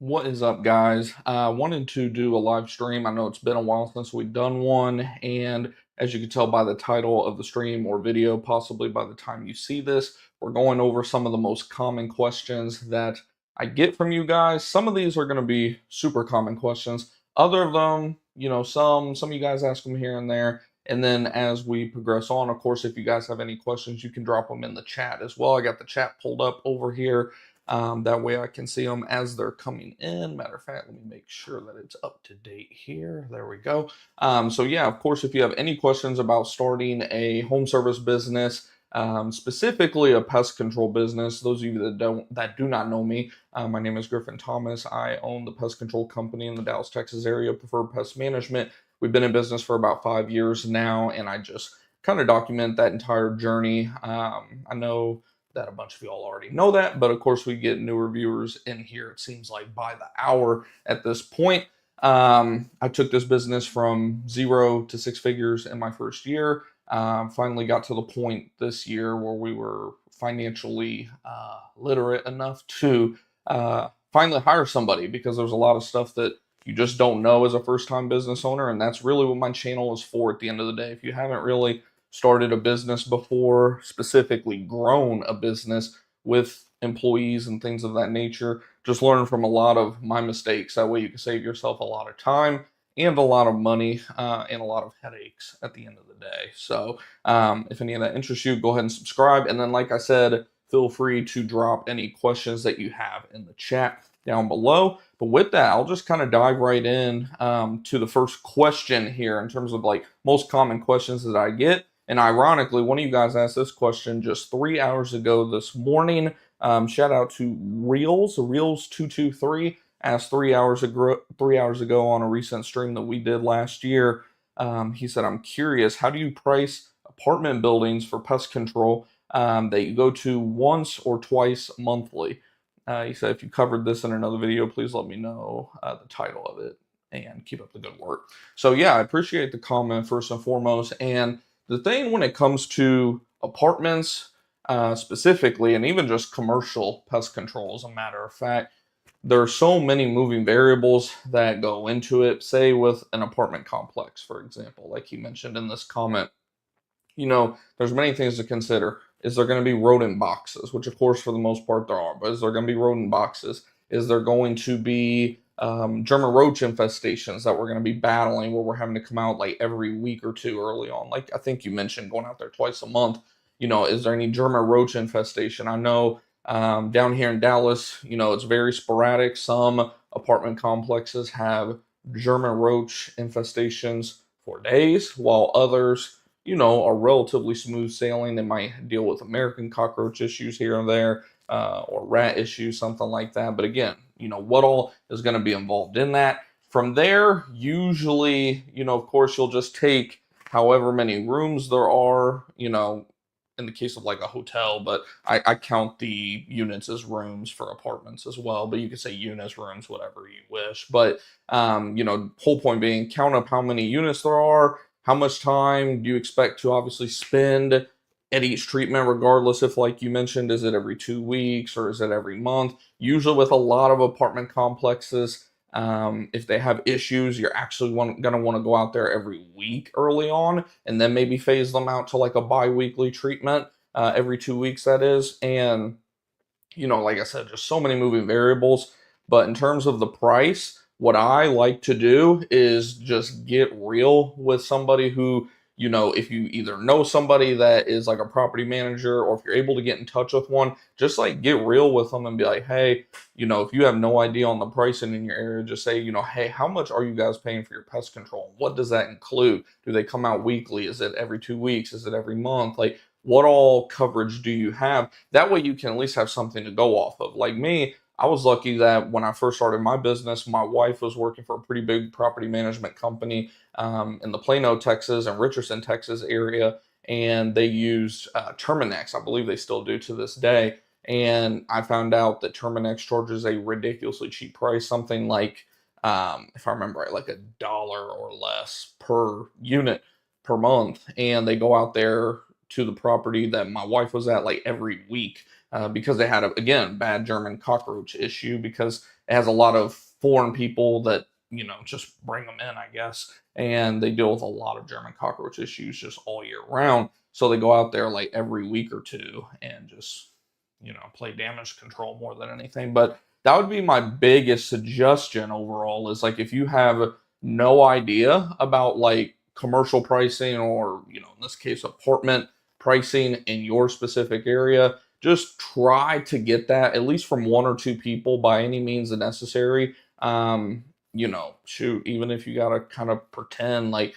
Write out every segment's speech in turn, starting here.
What is up, guys? I wanted to do a live stream. I know it's been a while since we've done one, and as you can tell by the title of the stream or video, possibly by the time you see this, we're going over some of the most common questions that I get from you guys. Some of these are going to be super common questions. Other of them, some of you guys ask them here and there. And then as we progress on, of course, if you guys have any questions, you can drop them in the chat as well. I got the chat pulled up over here. That way I can see them as they're coming in. Matter of fact, let me make sure that it's up to date here. There we go. So yeah, of course, if you have any questions about starting a home service business, specifically a pest control business, those of you that do not know me, my name is Griffin Thomas. I own the pest control company in the Dallas, Texas area, Preferred Pest Management. We've been in business for about 5 years now, and I just kind of document that entire journey. I know that a bunch of y'all already know that, but of course we get newer viewers in here, it seems like by the hour at this point. I took this business from 0 to 6 figures in my first year. Finally got to the point this year where we were financially literate enough to finally hire somebody, because there's a lot of stuff that you just don't know as a first-time business owner, and that's really what my channel is for at the end of the day. If you haven't really started a business before, specifically grown a business with employees and things of that nature, just learn from a lot of my mistakes. That way you can save yourself a lot of time and a lot of money and a lot of headaches at the end of the day. So if any of that interests you, go ahead and subscribe. And then, like I said, feel free to drop any questions that you have in the chat down below. But with that, I'll just kind of dive right in to the first question here in terms of like most common questions that I get. And ironically, one of you guys asked this question just 3 hours ago this morning. Shout out to Reels223, asked 3 hours ago on a recent stream that we did last year. He said, "I'm curious, how do you price apartment buildings for pest control that you go to once or twice monthly?" He said, "If you covered this in another video, please let me know the title of it, and keep up the good work." So yeah, I appreciate the comment first and foremost. And the thing when it comes to apartments specifically, and even just commercial pest control, as a matter of fact, there are so many moving variables that go into it. Say with an apartment complex, for example, like he mentioned in this comment, there's many things to consider. Is there going to be rodent boxes? Which, of course, for the most part, there are. But is there going to be rodent boxes? Is there going to be German roach infestations that we're going to be battling, where we're having to come out like every week or two early on? Like I think you mentioned going out there twice a month. Is there any German roach infestation? I know down here in Dallas, it's very sporadic. Some apartment complexes have German roach infestations for days, while others are relatively smooth sailing. They might deal with American cockroach issues here and there, or rat issues, something like that. But again, what all is going to be involved in that. From there, usually, of course, you'll just take however many rooms there are, in the case of like a hotel, but I count the units as rooms for apartments as well. But you could say units, rooms, whatever you wish. But, whole point being, count up how many units there are. How much time do you expect to obviously spend at each treatment, regardless if, like you mentioned, is it every 2 weeks or is it every month? Usually with a lot of apartment complexes, if they have issues, you're actually going to want to go out there every week early on, and then maybe phase them out to like a bi-weekly treatment, every 2 weeks, that is. And, like I said, just so many moving variables. But in terms of the price, what I like to do is just get real with somebody who, if you either know somebody that is like a property manager, or if you're able to get in touch with one, just like get real with them and be like, hey, if you have no idea on the pricing in your area, just say, hey, how much are you guys paying for your pest control? What does that include? Do they come out weekly? Is it every 2 weeks? Is it every month? Like, what all coverage do you have? That way you can at least have something to go off of. Like me, I was lucky that when I first started my business, my wife was working for a pretty big property management company in the Plano, Texas, and Richardson, Texas area, and they used Terminex. I believe they still do to this day. And I found out that Terminex charges a ridiculously cheap price, something like, if I remember right, like $1 or less per unit per month. And they go out there to the property that my wife was at like every week, because they had again, bad German cockroach issue, because it has a lot of foreign people that, just bring them in, I guess. And they deal with a lot of German cockroach issues just all year round. So they go out there like every week or two and just, play damage control more than anything. But that would be my biggest suggestion overall is like if you have no idea about like commercial pricing or, in this case, apartment pricing in your specific area, just try to get that at least from one or two people by any means necessary. Shoot, even if you got to kind of pretend like,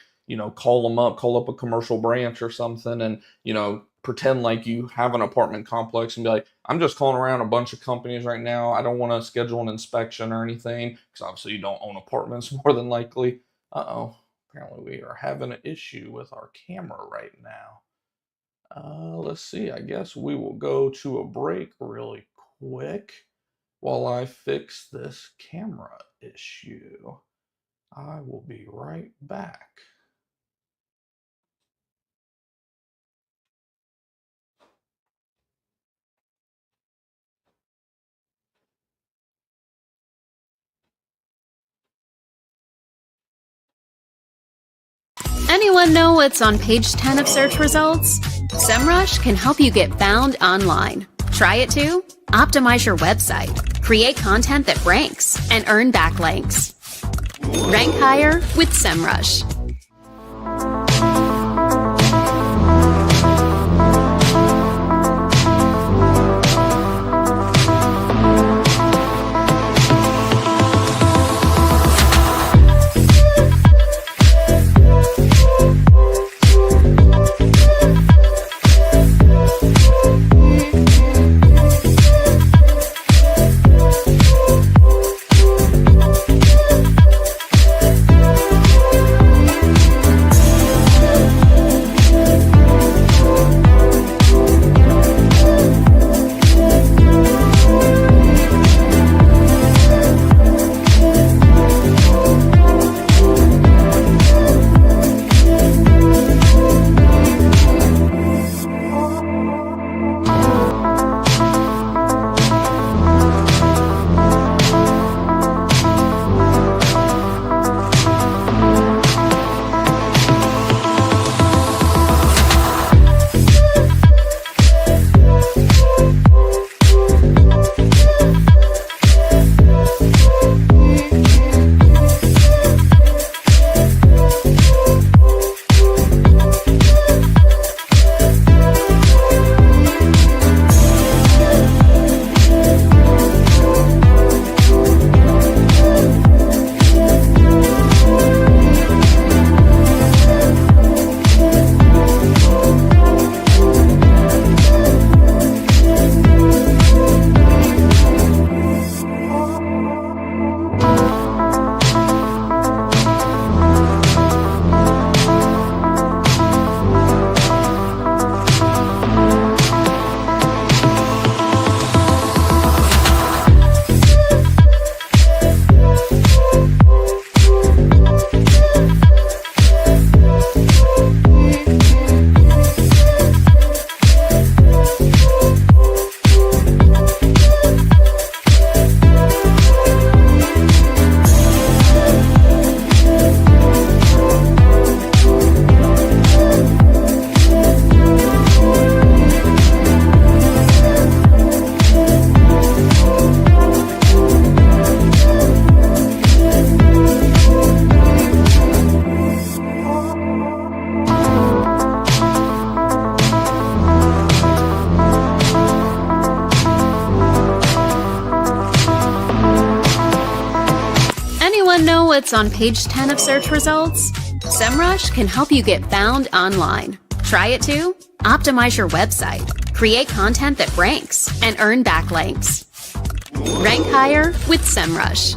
call up a commercial branch or something and, pretend like you have an apartment complex and be like, I'm just calling around a bunch of companies right now. I don't want to schedule an inspection or anything because obviously you don't own apartments more than likely. Uh-oh, apparently we are having an issue with our camera right now. Let's see, I guess we will go to a break really quick while I fix this camera issue. I will be right back. Anyone know what's on page 10 of search results? SEMrush can help you get found online. Try it too? Optimize your website, create content that ranks, and earn backlinks. Rank higher with SEMrush. Know what's on page 10 of search results? SEMrush can help you get found online. Try it too? Optimize your website, create content that ranks, and earn backlinks. Rank higher with SEMrush.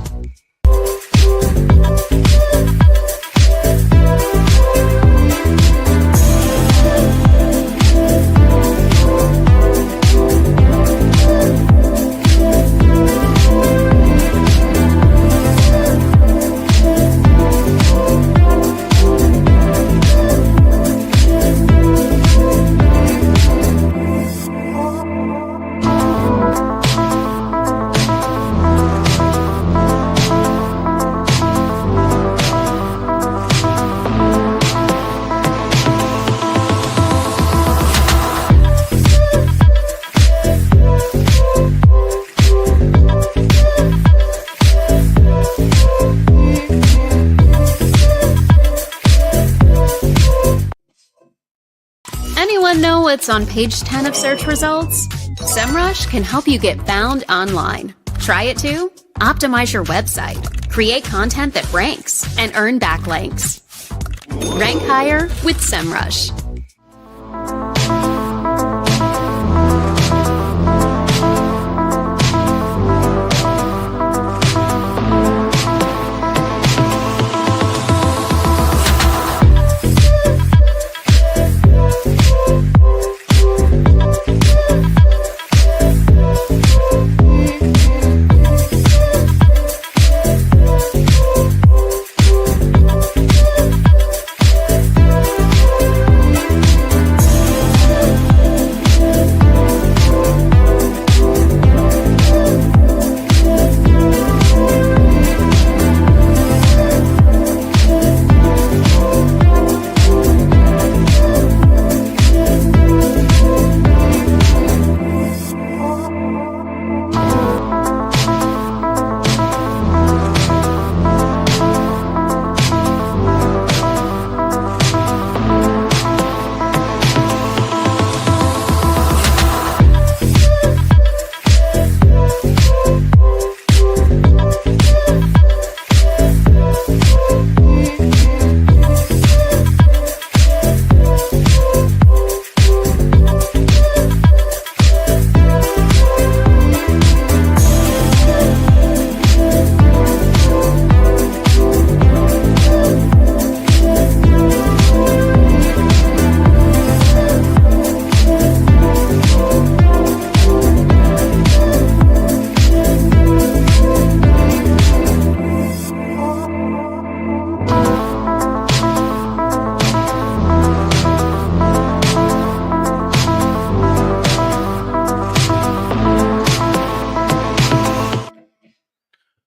keywords on page 10 of search results? SEMrush can help you get found online. Try it too? Optimize your website, create content that ranks, and earn backlinks. Rank higher with SEMrush.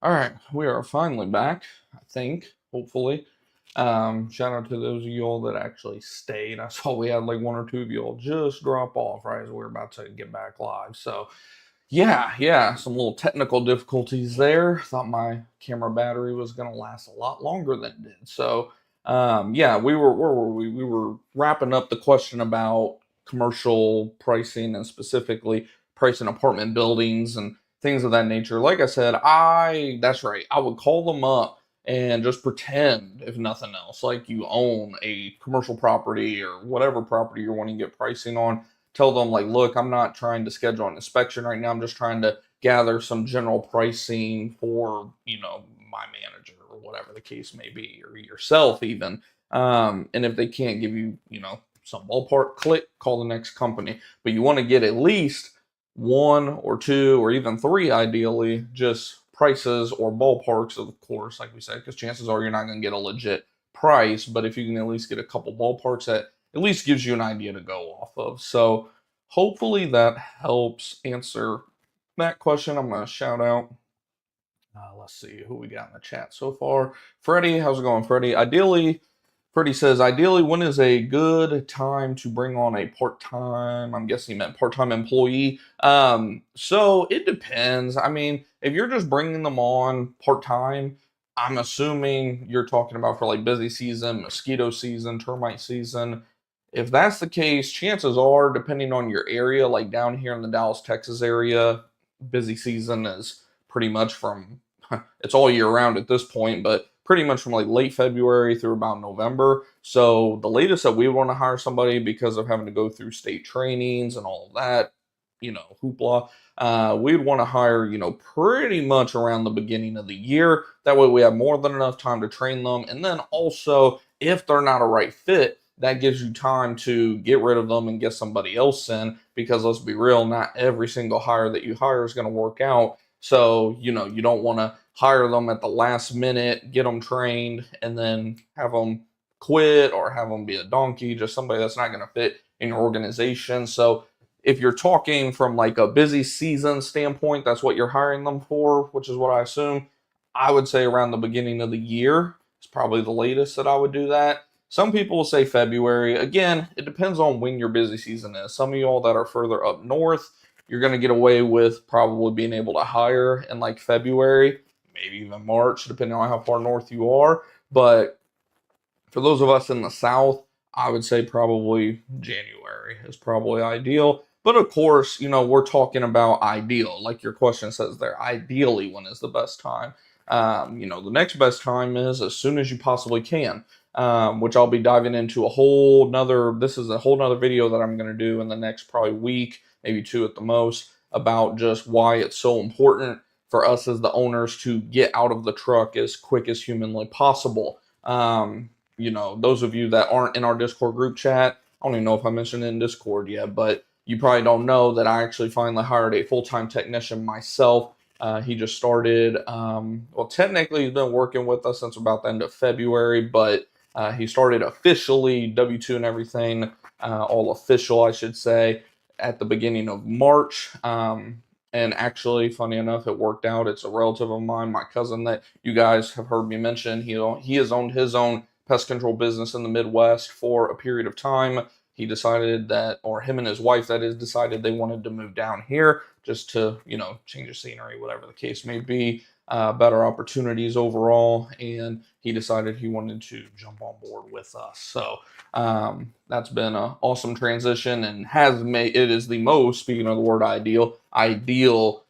All right, we are finally back, I think, hopefully. Shout out to those of y'all that actually stayed. I saw we had like one or two of y'all just drop off right as we were about to get back live. So, yeah, some little technical difficulties there. Thought my camera battery was going to last a lot longer than it did. So, yeah, where were we? We were wrapping up the question about commercial pricing and specifically pricing apartment buildings and things of that nature. Like I said, that's right. I would call them up and just pretend, if nothing else, like you own a commercial property or whatever property you're wanting to get pricing on. Tell them, like, look, I'm not trying to schedule an inspection right now. I'm just trying to gather some general pricing for, my manager or whatever the case may be, or yourself even. And if they can't give you, some ballpark, call the next company. But you want to get at least one or two or even three, ideally, just prices or ballparks, of course, like we said, because chances are you're not going to get a legit price. But if you can at least get a couple ballparks, that at least gives you an idea to go off of. So hopefully that helps answer that question. I'm going to shout out. Let's see who we got in the chat so far. Freddie, how's it going, Freddie? Freddie says, ideally, when is a good time to bring on a part-time, I'm guessing he meant part-time employee. So it depends. I mean, if you're just bringing them on part-time, I'm assuming you're talking about for like busy season, mosquito season, termite season. If that's the case, chances are, depending on your area, like down here in the Dallas, Texas area, busy season is pretty much it's all year round at this point, but pretty much from like late February through about November. So the latest that we want to hire somebody, because of having to go through state trainings and all of that, hoopla, we'd want to hire, pretty much around the beginning of the year. That way we have more than enough time to train them. And then also, if they're not a right fit, that gives you time to get rid of them and get somebody else in, because let's be real, not every single hire that you hire is going to work out. So, you don't want to hire them at the last minute, get them trained, and then have them quit or have them be a donkey, just somebody that's not going to fit in your organization. So if you're talking from like a busy season standpoint, that's what you're hiring them for, which is what I assume. I would say around the beginning of the year is probably the latest that I would do that. Some people will say February. Again, it depends on when your busy season is. Some of y'all that are further up north, you're going to get away with probably being able to hire in like February, maybe even March, depending on how far north you are. But for those of us in the South, I would say probably January is probably ideal. But of course, we're talking about ideal. Like your question says there, ideally, when is the best time? The next best time is as soon as you possibly can, which I'll be diving into this is a whole nother video that I'm going to do in the next probably week, maybe two at the most, about just why it's so important for us as the owners to get out of the truck as quick as humanly possible. Those of you that aren't in our Discord group chat, I don't even know if I mentioned it in Discord yet, but you probably don't know that I actually finally hired a full-time technician myself. He just started, technically he's been working with us since about the end of February, but he started officially, W-2 and everything, all official, I should say, at the beginning of March. And actually, funny enough, it worked out. It's a relative of mine, my cousin that you guys have heard me mention. He has owned his own pest control business in the Midwest for a period of time. He decided that, or him and his wife, that is, decided they wanted to move down here just to, change the scenery, whatever the case may be, better opportunities overall. And he decided he wanted to jump on board with us. So that's been an awesome transition and it is the most, speaking of the word ideal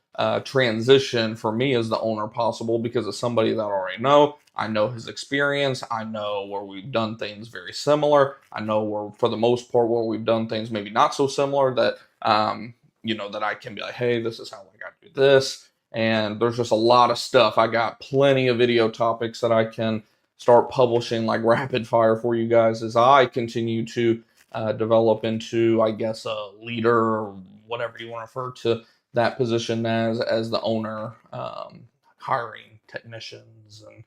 transition for me as the owner possible, because it's somebody that I already know. I know his experience. I know where we've done things very similar. I know where, for the most part, where we've done things maybe not so similar that, that I can be like, hey, this is how I got to do this. And there's just a lot of stuff. I got plenty of video topics that I can start publishing like rapid fire for you guys as I continue to develop into, I guess, a leader or whatever you want to refer to that position as the owner, hiring technicians and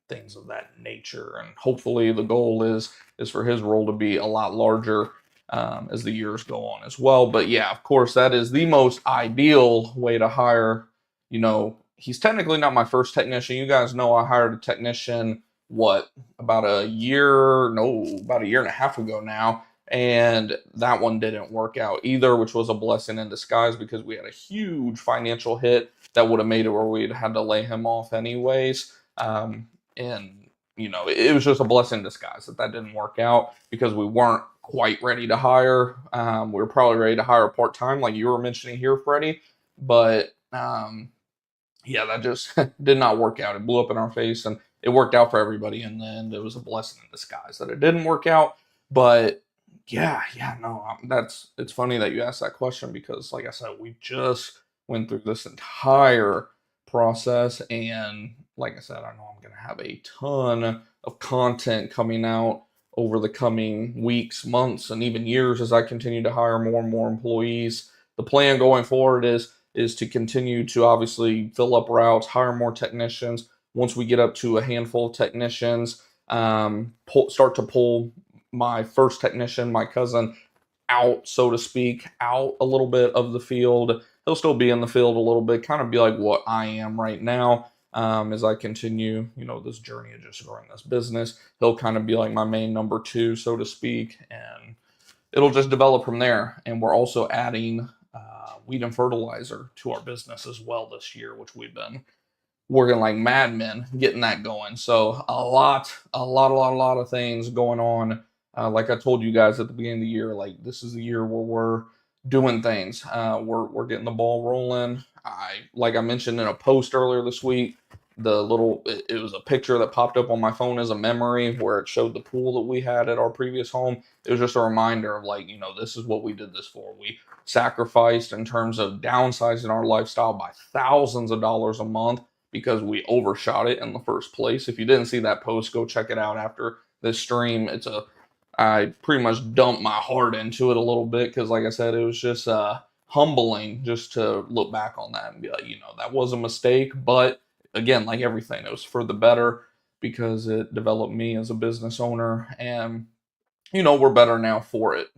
things of that nature. And hopefully the goal is for his role to be a lot larger as the years go on as well. But yeah, of course, that is the most ideal way to hire. He's technically not my first technician. You guys know I hired a technician, about a year and a half ago now. And that one didn't work out either, which was a blessing in disguise because we had a huge financial hit that would have made it where we'd had to lay him off anyways. It was just a blessing in disguise that didn't work out because we weren't quite ready to hire. We were probably ready to hire part-time, like you were mentioning here, Freddie. But that just did not work out. It blew up in our face, and it worked out for everybody in the end. It was a blessing in disguise that it didn't work out. But it's funny that you asked that question because, like I said, we just went through this entire process, and like I said, I know I'm going to have a ton of content coming out over the coming weeks, months, and even years as I continue to hire more and more employees. The plan going forward is to continue to obviously fill up routes, hire more technicians. Once we get up to a handful of technicians, start to pull my first technician, my cousin, out, so to speak, out a little bit of the field. He'll still be in the field a little bit, kind of be like what I am right now. As I continue, this journey of just growing this business, he'll kind of be like my main number two, so to speak, and it'll just develop from there. And we're also adding weed and fertilizer to our business as well this year, which we've been working like madmen getting that going. So a lot of things going on. Like I told you guys at the beginning of the year, like this is the year where we're doing things. We're getting the ball rolling. Like I mentioned in a post earlier this week, it was a picture that popped up on my phone as a memory where it showed the pool that we had at our previous home. It was just a reminder of this is what we did this for. We sacrificed in terms of downsizing our lifestyle by thousands of dollars a month because we overshot it in the first place. If you didn't see that post, go check it out after this stream. I pretty much dumped my heart into it a little bit because, like I said, it was just humbling just to look back on that and be like, that was a mistake. But again, like everything, it was for the better because it developed me as a business owner. And, we're better now for it.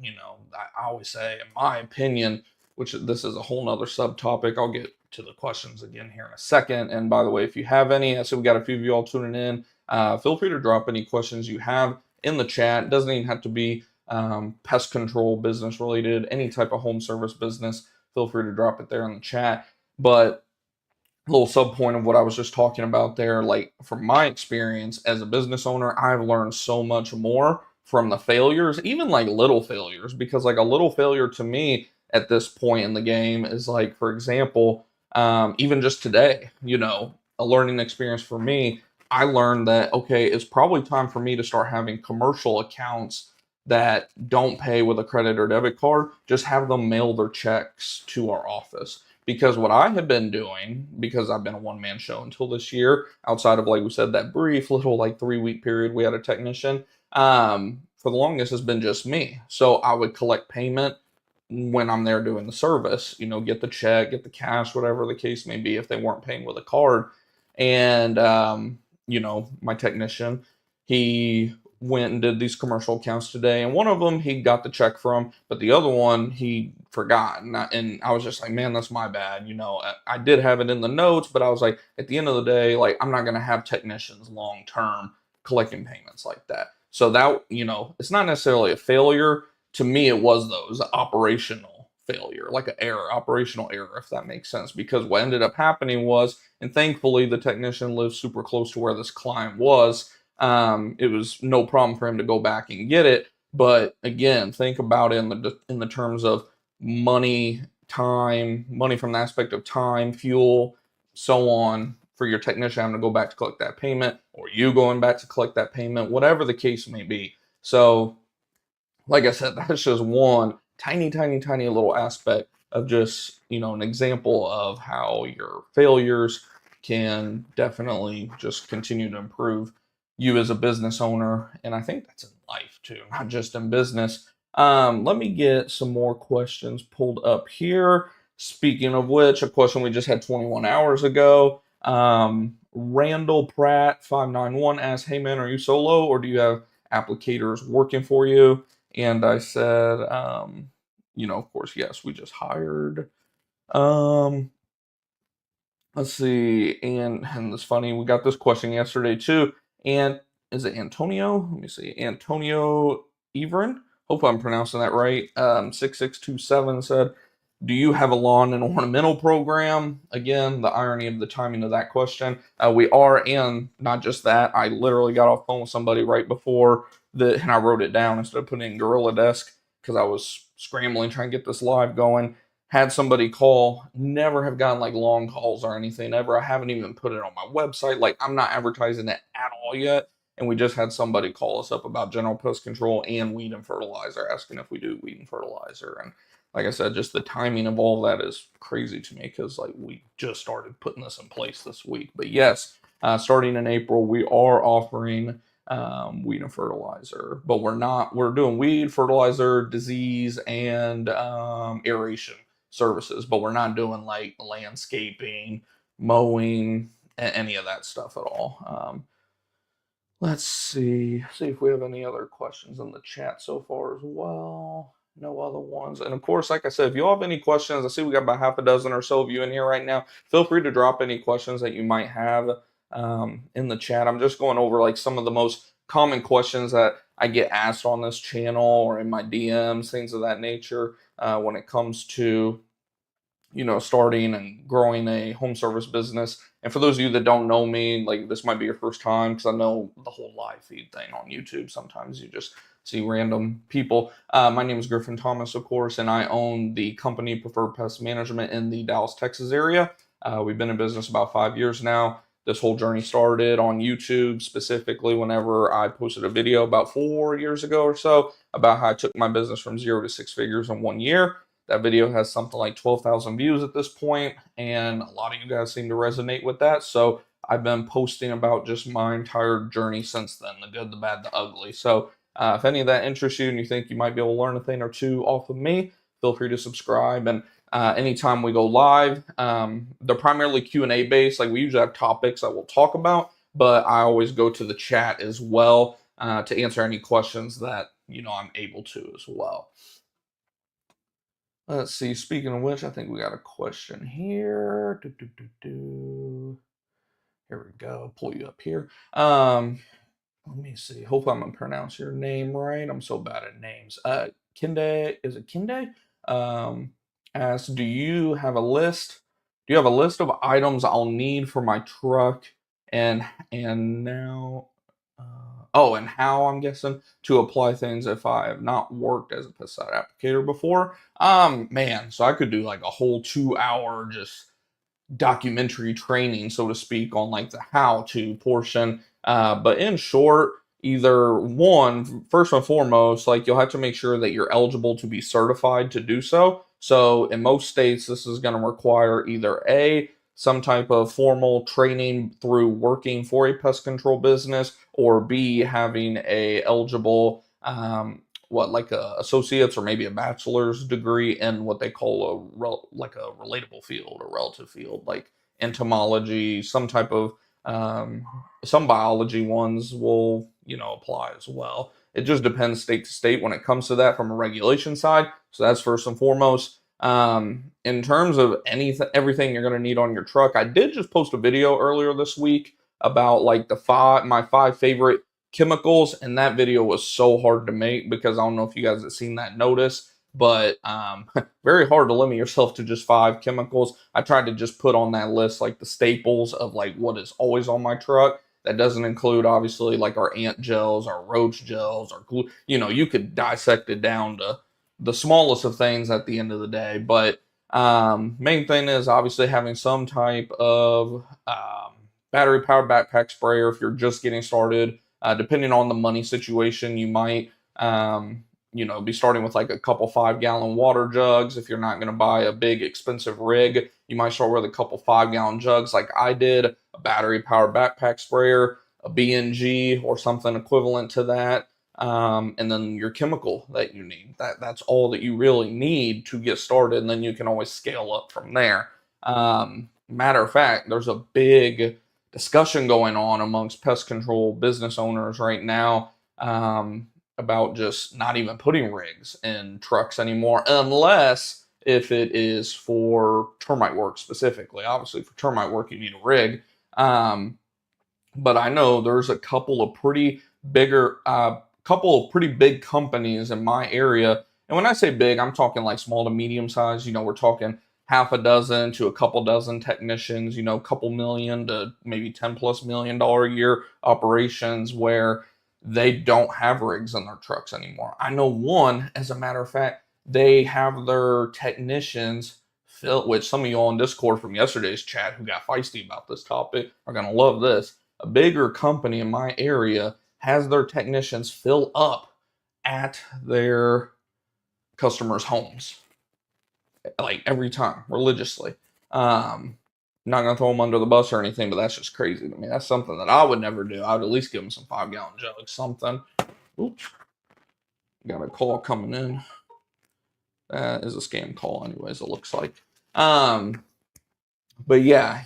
I always say, in my opinion, which this is a whole nother subtopic. I'll get to the questions again here in a second. And by the way, if you have any, I see we got a few of you all tuning in. Feel free to drop any questions you have in the chat. It doesn't even have to be pest control business related, any type of home service business. Feel free to drop it there in the chat. But a little sub point of what I was just talking about there, like from my experience as a business owner, I've learned so much more from the failures, even like little failures, because like a little failure to me at this point in the game is like, for example, even just today, a learning experience for me. I learned that, okay, it's probably time for me to start having commercial accounts that don't pay with a credit or debit card, just have them mail their checks to our office. Because what I have been doing, because I've been a one man show until this year, outside of, like we said, that brief little like 3 week period we had a technician, for the longest has been just me. So I would collect payment when I'm there doing the service, get the check, get the cash, whatever the case may be, if they weren't paying with a card. And, my technician, he went and did these commercial accounts today. And one of them he got the check from, but the other one he forgot. And I was just like, man, that's my bad. I did have it in the notes, but I was like, at the end of the day, like, I'm not going to have technicians long term collecting payments like that. So that, it's not necessarily a failure. To me, it was those operational failure, like an error, operational error, if that makes sense. Because what ended up happening was, and thankfully the technician lived super close to where this client was. It was no problem for him to go back and get it. But again, think about it in the terms of money, time, money from the aspect of time, fuel, so on, for your technician having to go back to collect that payment, or you going back to collect that payment, whatever the case may be. So like I said, that's just one tiny, tiny, tiny little aspect of just, an example of how your failures can definitely just continue to improve you as a business owner. And I think that's in life too, not just in business. Let me get some more questions pulled up here. Speaking of which, a question we just had 21 hours ago. Randall Pratt 591 asks, "Hey man, are you solo or do you have applicators working for you?" And I said, of course, yes, we just hired. Um, let's see, and it's funny, we got this question yesterday too. And is it Antonio? Let me see, Antonio Everin. Hope I'm pronouncing that right. 6627 said, "Do you have a lawn and ornamental program?" Again, the irony of the timing of that question. We are, and not just that. I literally got off the phone with somebody right before and I wrote it down instead of putting it in GorillaDesk because I was scrambling trying to get this live going. Had somebody call, never have gotten like long calls or anything ever. I haven't even put it on my website. Like, I'm not advertising it at all yet. And we just had somebody call us up about general pest control and weed and fertilizer, asking if we do weed and fertilizer. And like I said, just the timing of all that is crazy to me because like we just started putting this in place this week. But yes, starting in April, we are offering weed and fertilizer, but we're doing weed, fertilizer, disease, and aeration services, but we're not doing like landscaping, mowing, any of that stuff at all. Let's see if we have any other questions in the chat so far as well. No other ones. And of course, like I said, if you all have any questions, I see we got about half a dozen or so of you in here right now. Feel free to drop any questions that you might have in the chat. I'm just going over like some of the most common questions that I get asked on this channel or in my DMs, things of that nature, when it comes to starting and growing a home service business. And for those of you that don't know me, like this might be your first time because I know the whole live feed thing on YouTube. Sometimes you just see random people. My name is Griffin Thomas, of course, and I own the company Preferred Pest Management in the Dallas, Texas area. We've been in business about 5 years now. This whole journey started on YouTube, specifically whenever I posted a video about 4 years ago or so about how I took my business from 0 to 6 figures in 1 year. That video has something like 12,000 views at this point, and a lot of you guys seem to resonate with that. So I've been posting about just my entire journey since then, the good, the bad, the ugly. So if any of that interests you and you think you might be able to learn a thing or two off of me, feel free to subscribe. And anytime we go live, they're primarily Q&A based. Like we usually have topics that we'll talk about, but I always go to the chat as well to answer any questions that I'm able to as well. Let's see. Speaking of which, I think we got a question here. Here we go. Pull you up here. Let me see. Hope I'm gonna pronounce your name right. I'm so bad at names. Kinde, is it Kinde? Asks, do you have a list? Do you have a list of items I'll need for my truck? And now, Oh, and how, I'm guessing, to apply things if I have not worked as a pesticide applicator before. Man, so I could do like a whole 2 hour just documentary training, so to speak, on like the how to portion. But in short, either one, first and foremost, like you'll have to make sure that you're eligible to be certified to do so. So in most states, this is going to require either A, some type of formal training through working for a pest control business, or B, having a eligible what like a associate's or maybe a bachelor's degree in what they call like a relatable field or relative field, like entomology, some type of um, some biology ones will apply as well. It just depends state to state when it comes to that from a regulation side. So that's first and foremost. In terms of anything, everything you're going to need on your truck, I did just post a video earlier this week about like my five favorite chemicals, and that video was so hard to make because I don't know if you guys have seen that notice, but very hard to limit yourself to just 5 chemicals. I tried to just put on that list like the staples of like what is always on my truck. That doesn't include obviously like our ant gels, our roach gels, our glue. You could dissect it down to the smallest of things at the end of the day. But main thing is obviously having some type of battery powered backpack sprayer if you're just getting started. Depending on the money situation, you might, be starting with like a couple 5 gallon water jugs. If you're not going to buy a big expensive rig, you might start with a couple 5 gallon jugs like I did, a battery powered backpack sprayer, a BNG or something equivalent to that. And then your chemical that you need. That's all that you really need to get started, and then you can always scale up from there. Matter of fact, there's a big discussion going on amongst pest control business owners right now about just not even putting rigs in trucks anymore, unless if it is for termite work specifically. Obviously, for termite work, you need a rig. But I know there's a couple of pretty big companies in my area. And when I say big, I'm talking like small to medium size. We're talking half a dozen to a couple dozen technicians, a couple million to maybe $10+ million a year operations where they don't have rigs in their trucks anymore. I know one, as a matter of fact, they have their technicians fill, which some of you all in Discord from yesterday's chat who got feisty about this topic are going to love this. A bigger company in my area has their technicians fill up at their customers' homes, like every time, religiously. Not gonna throw them under the bus or anything, but that's just crazy to me. That's something that I would never do. I would at least give them some 5 gallon jugs, something. Oops, got a call coming in. That is a scam call, anyways. It looks like. But yeah,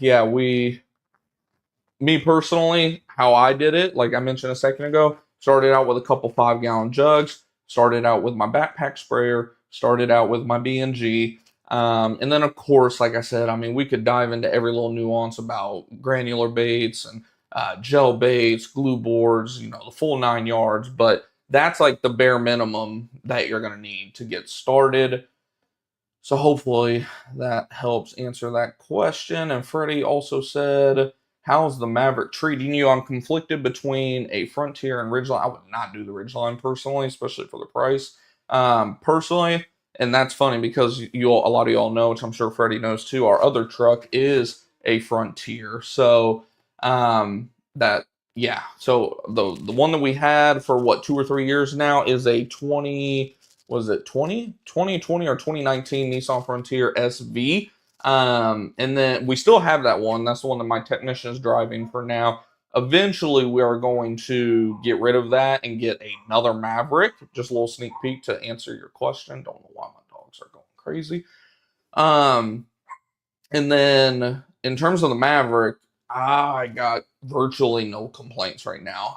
me personally, how I did it, like I mentioned a second ago, started out with a couple 5 gallon jugs, started out with my backpack sprayer, started out with my BNG. And then, of course, like I said, I mean, we could dive into every little nuance about granular baits and gel baits, glue boards, the full 9 yards. But that's like the bare minimum that you're going to need to get started. So hopefully that helps answer that question. And Freddie also said, how's the Maverick treating you? I'm conflicted between a Frontier and Ridgeline. I would not do the Ridgeline personally, especially for the price. Personally, and that's funny because a lot of y'all know, which I'm sure Freddie knows too, our other truck is a Frontier. So so the one that we had for 2 or 3 years now is a 2020 or 2019 Nissan Frontier SV. And then we still have that one. That's the one that my technician is driving for now. Eventually, we are going to get rid of that and get another Maverick. Just a little sneak peek to answer your question. Don't know why my dogs are going crazy. And then in terms of the Maverick, I got virtually no complaints right now.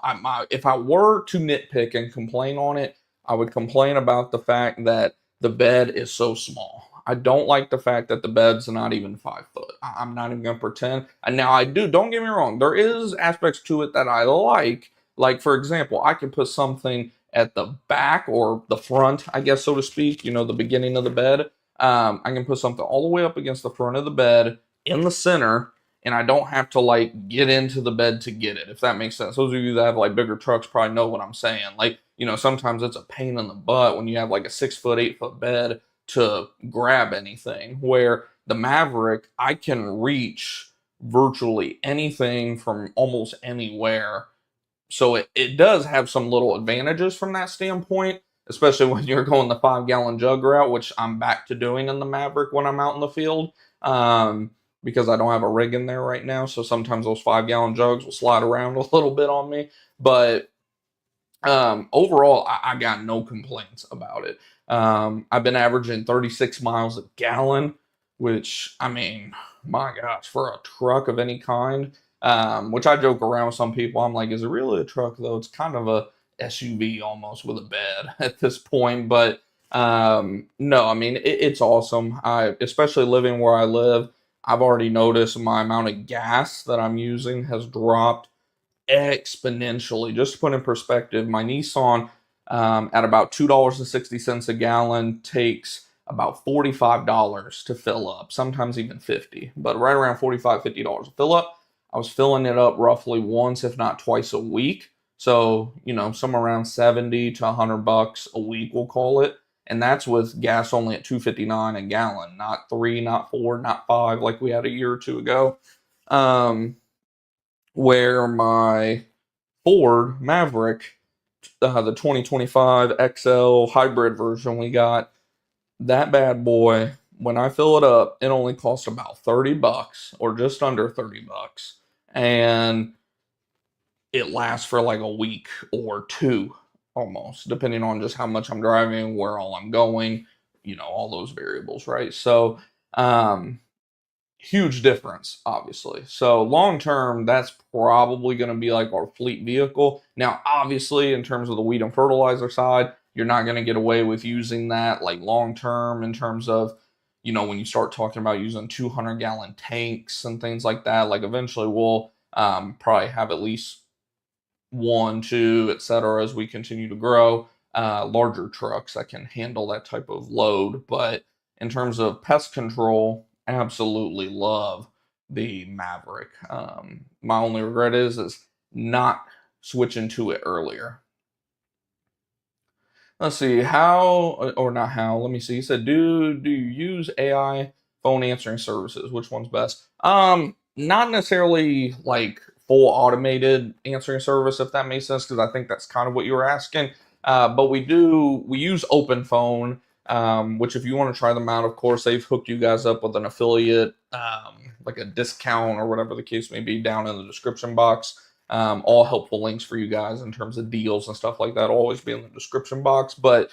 If I were to nitpick and complain on it, I would complain about the fact that the bed is so small. I don't like the fact that the bed's not even 5 foot. I'm not even going to pretend. And now don't get me wrong, there is aspects to it that I like. Like, for example, I can put something at the back or the front, I guess, so to speak, the beginning of the bed. I can put something all the way up against the front of the bed in the center, and I don't have to like get into the bed to get it, if that makes sense. Those of you that have like bigger trucks probably know what I'm saying. Like, sometimes it's a pain in the butt when you have like a 6 foot, 8 foot bed to grab anything. Where the Maverick, I can reach virtually anything from almost anywhere. So it does have some little advantages from that standpoint, especially when you're going the 5 gallon jug route, which I'm back to doing in the Maverick when I'm out in the field. Because I don't have a rig in there right now. So sometimes those 5 gallon jugs will slide around a little bit on me. But overall, I got no complaints about it. I've been averaging 36 miles a gallon, which, I mean, my gosh, for a truck of any kind, which I joke around with some people. I'm like, is it really a truck, though? It's kind of a SUV almost with a bed at this point. But no, I mean, it's awesome. Especially living where I live, I've already noticed my amount of gas that I'm using has dropped exponentially. Just to put in perspective, my Nissan, at about $2.60 a gallon, takes about $45 to fill up, sometimes even 50, but right around $45, $50 to fill up. I was filling it up roughly once, if not twice a week. So, somewhere around 70 to $100 a week, we'll call it. And that's with gas only at 2.59 a gallon, not 3, not 4, not 5 like we had a year or two ago. Where my Ford Maverick, the 2025 XL hybrid version we got, that bad boy, when I fill it up, it only costs about $30 or just under $30. And it lasts for like a week or two almost, depending on just how much I'm driving, where all I'm going, all those variables, right? So, huge difference, obviously. So long term, that's probably going to be like our fleet vehicle. Now, obviously, in terms of the weed and fertilizer side, you're not going to get away with using that like long term in terms of, when you start talking about using 200-gallon tanks and things like that. Like eventually, we'll probably have at least one, two, etc. as we continue to grow. Larger trucks that can handle that type of load. But in terms of pest control, absolutely love the Maverick. My only regret is not switching to it earlier. Let's see how or not how. Let me see. He said, "Do you use AI phone answering services? Which one's best?" Not necessarily like full automated answering service, if that makes sense, because I think that's kind of what you were asking. But we use OpenPhone, which if you want to try them out, of course, they've hooked you guys up with an affiliate, like a discount or whatever the case may be, down in the description box. All helpful links for you guys in terms of deals and stuff like that will always be in the description box. But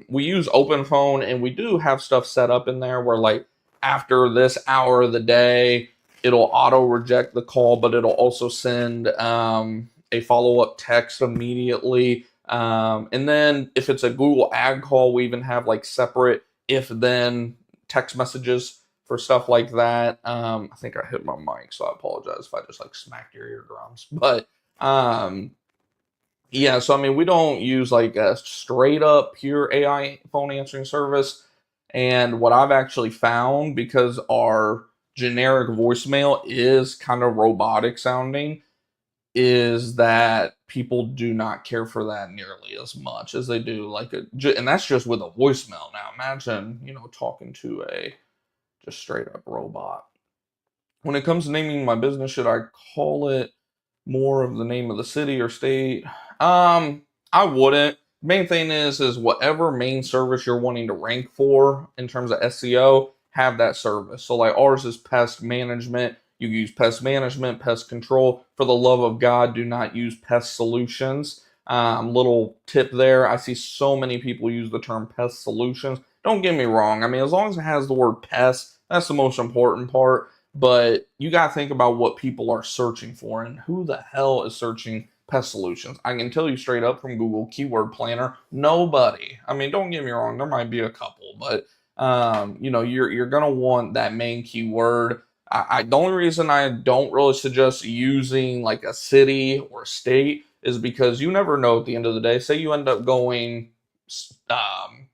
we use OpenPhone, and we do have stuff set up in there where, like, after this hour of the day, it'll auto reject the call, but it'll also send a follow up text immediately. And then if it's a Google ad call, we even have like separate if then text messages for stuff like that. I think I hit my mic, so I apologize if I just like smacked your eardrums. But yeah, so I mean, we don't use like a straight up pure AI phone answering service. And what I've actually found, because our generic voicemail is kind of robotic sounding, is that people do not care for that nearly as much as they do like and that's just with a voicemail. Now imagine, talking to a just straight up robot. When it comes to naming my business, should I call it more of the name of the city or state? I wouldn't. Main thing is whatever main service you're wanting to rank for in terms of SEO, have that service. So like ours is pest management. You use pest management, pest control. For the love of God, do not use pest solutions. Little tip there. I see so many people use the term pest solutions. Don't get me wrong. I mean, as long as it has the word pest, that's the most important part. But you got to think about what people are searching for and who the hell is searching pest solutions. I can tell you straight up from Google Keyword Planner, nobody. I mean, don't get me wrong, there might be a couple, but you're gonna want that main keyword. The only reason I don't really suggest using like a city or state is because you never know at the end of the day. Say you end up going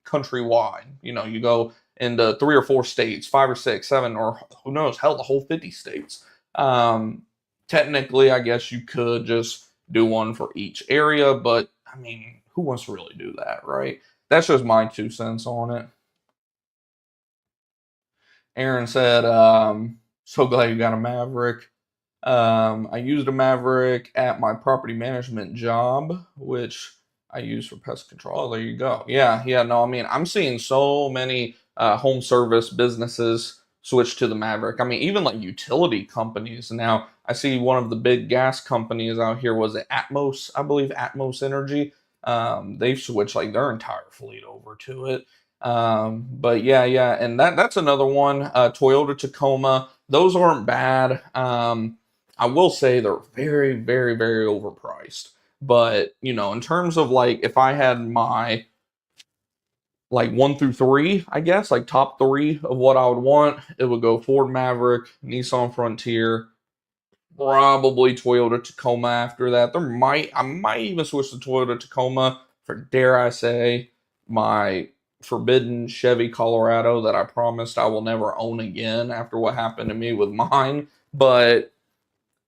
countrywide. You go into 3 or 4 states, 5 or 6, 7, or who knows, hell, the whole 50 states. Um, Technically, I guess you could just do one for each area, but I mean, who wants to really do that, right? That's just my 2 cents on it. Aaron said, so glad you got a Maverick. I used a Maverick at my property management job, which I use for pest control. Oh, there you go. Yeah, yeah. No, I mean, I'm seeing so many home service businesses switch to the Maverick. I mean, even like utility companies now. I see one of the big gas companies out here was it Atmos, I believe Atmos Energy. They've switched like their entire fleet over to it. But yeah, yeah, and that's another one. Toyota Tacoma. Those aren't bad. I will say they're very, very, very overpriced. But, in terms of like if I had my like 1 through 3, I guess, like top three of what I would want, it would go Ford Maverick, Nissan Frontier, probably Toyota Tacoma after that. I might even switch to Toyota Tacoma for, dare I say, my forbidden Chevy Colorado that I promised I will never own again after what happened to me with mine. But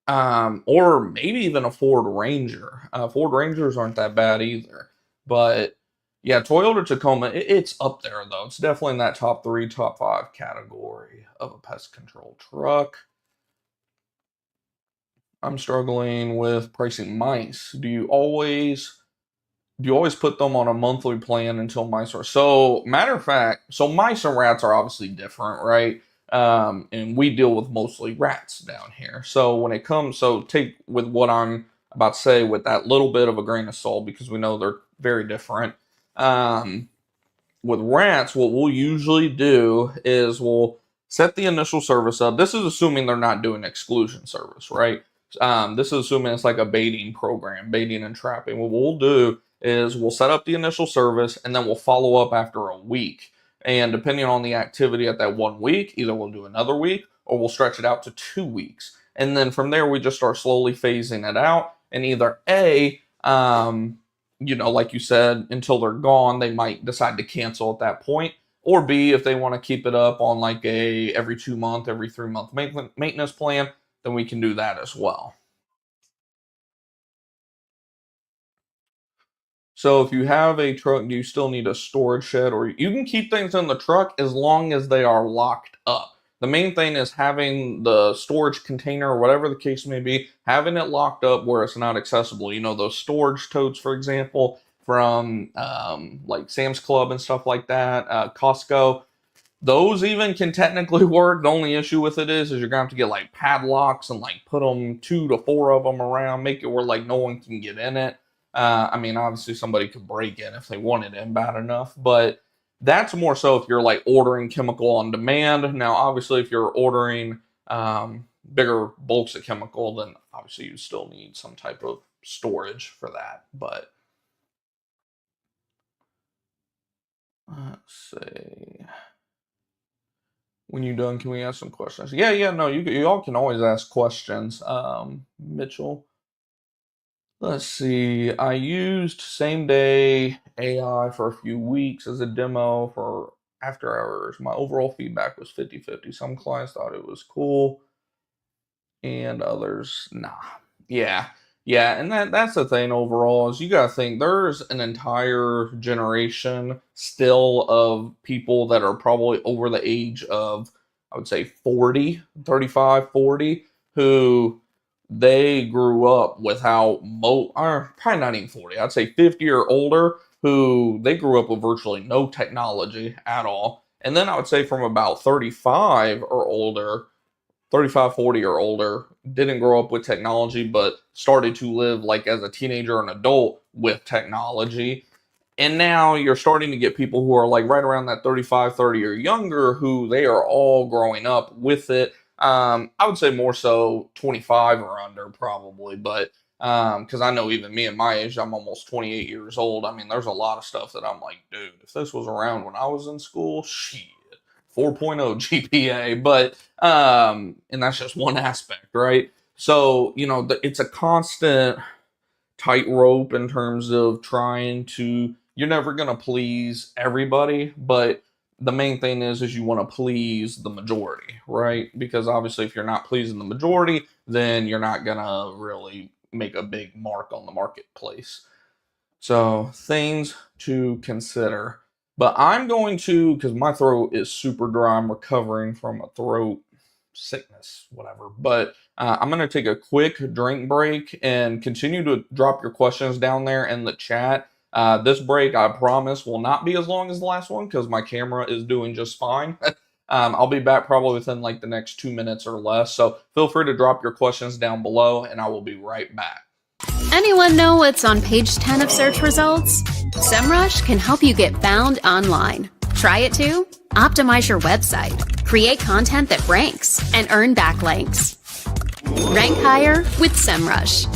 or maybe even a Ford Ranger. Ford Rangers aren't that bad either. But yeah, Toyota Tacoma, it's up there though. It's definitely in that top three, top five category of a pest control truck. I'm struggling with pricing mice. Do you always put them on a monthly plan until mice are so matter of fact, so mice and rats are obviously different, right? And we deal with mostly rats down here. So when it comes, so take with what I'm about to say with that little bit of a grain of salt because we know they're very different. Um, with rats, what we'll usually do is we'll set the initial service up. This is assuming they're not doing exclusion service, right? This is assuming it's like a baiting program, baiting and trapping. What we'll do is we'll set up the initial service and then we'll follow up after a week. And depending on the activity at that 1 week, either we'll do another week or we'll stretch it out to 2 weeks. And then from there, we just start slowly phasing it out. And either like you said, until they're gone, they might decide to cancel at that point. Or B, if they want to keep it up on like a every 2 month, every 3 month maintenance plan, then we can do that as well. So if you have a truck, do you still need a storage shed, or you can keep things in the truck as long as they are locked up? The main thing is having the storage container, or whatever the case may be, having it locked up where it's not accessible. Those storage totes, for example, from like Sam's Club and stuff like that, Costco. Those even can technically work. The only issue with it is you're gonna have to get like padlocks and like put them 2 to 4 of them around, make it where like no one can get in it. I mean, obviously somebody could break in if they wanted in bad enough, but that's more so if you're like ordering chemical on demand. Now, obviously, if you're ordering bigger bulks of chemical, then obviously you still need some type of storage for that. But let's see. When you're done, can we ask some questions? Yeah, yeah, no, you all can always ask questions. Mitchell. Let's see. I used same day AI for a few weeks as a demo for after hours. My overall feedback was 50-50. Some clients thought it was cool and others nah. Yeah. Yeah, and that's the thing overall is you got to think there's an entire generation still of people that are probably over the age of I would say 40, 35, 40, who they grew up without or probably not even 40. I'd say 50 or older who they grew up with virtually no technology at all. And then I would say from about 35 or older 35, 40 or older, didn't grow up with technology, but started to live like as a teenager and adult with technology. And now you're starting to get people who are like right around that 35, 30 or younger who they are all growing up with it. I would say more so 25 or under probably, but because I know even me at my age, I'm almost 28 years old. I mean, there's a lot of stuff that I'm like, dude, if this was around when I was in school, shit, 4.0 GPA, but and that's just one aspect, right? So it's a constant tightrope in terms of trying to. You're never gonna please everybody, but the main thing is you want to please the majority, right? Because obviously if you're not pleasing the majority, then you're not gonna really make a big mark on the marketplace. So things to consider. But I'm going to, because my throat is super dry, I'm recovering from a throat sickness, whatever. But I'm going to take a quick drink break and continue to drop your questions down there in the chat. This break, I promise, will not be as long as the last one because my camera is doing just fine. I'll be back probably within like the next 2 minutes or less. So feel free to drop your questions down below and I will be right back. Anyone know what's on page 10 of search results? SEMrush can help you get found online. Try it too? Optimize your website, create content that ranks, and earn backlinks. Rank higher with SEMrush.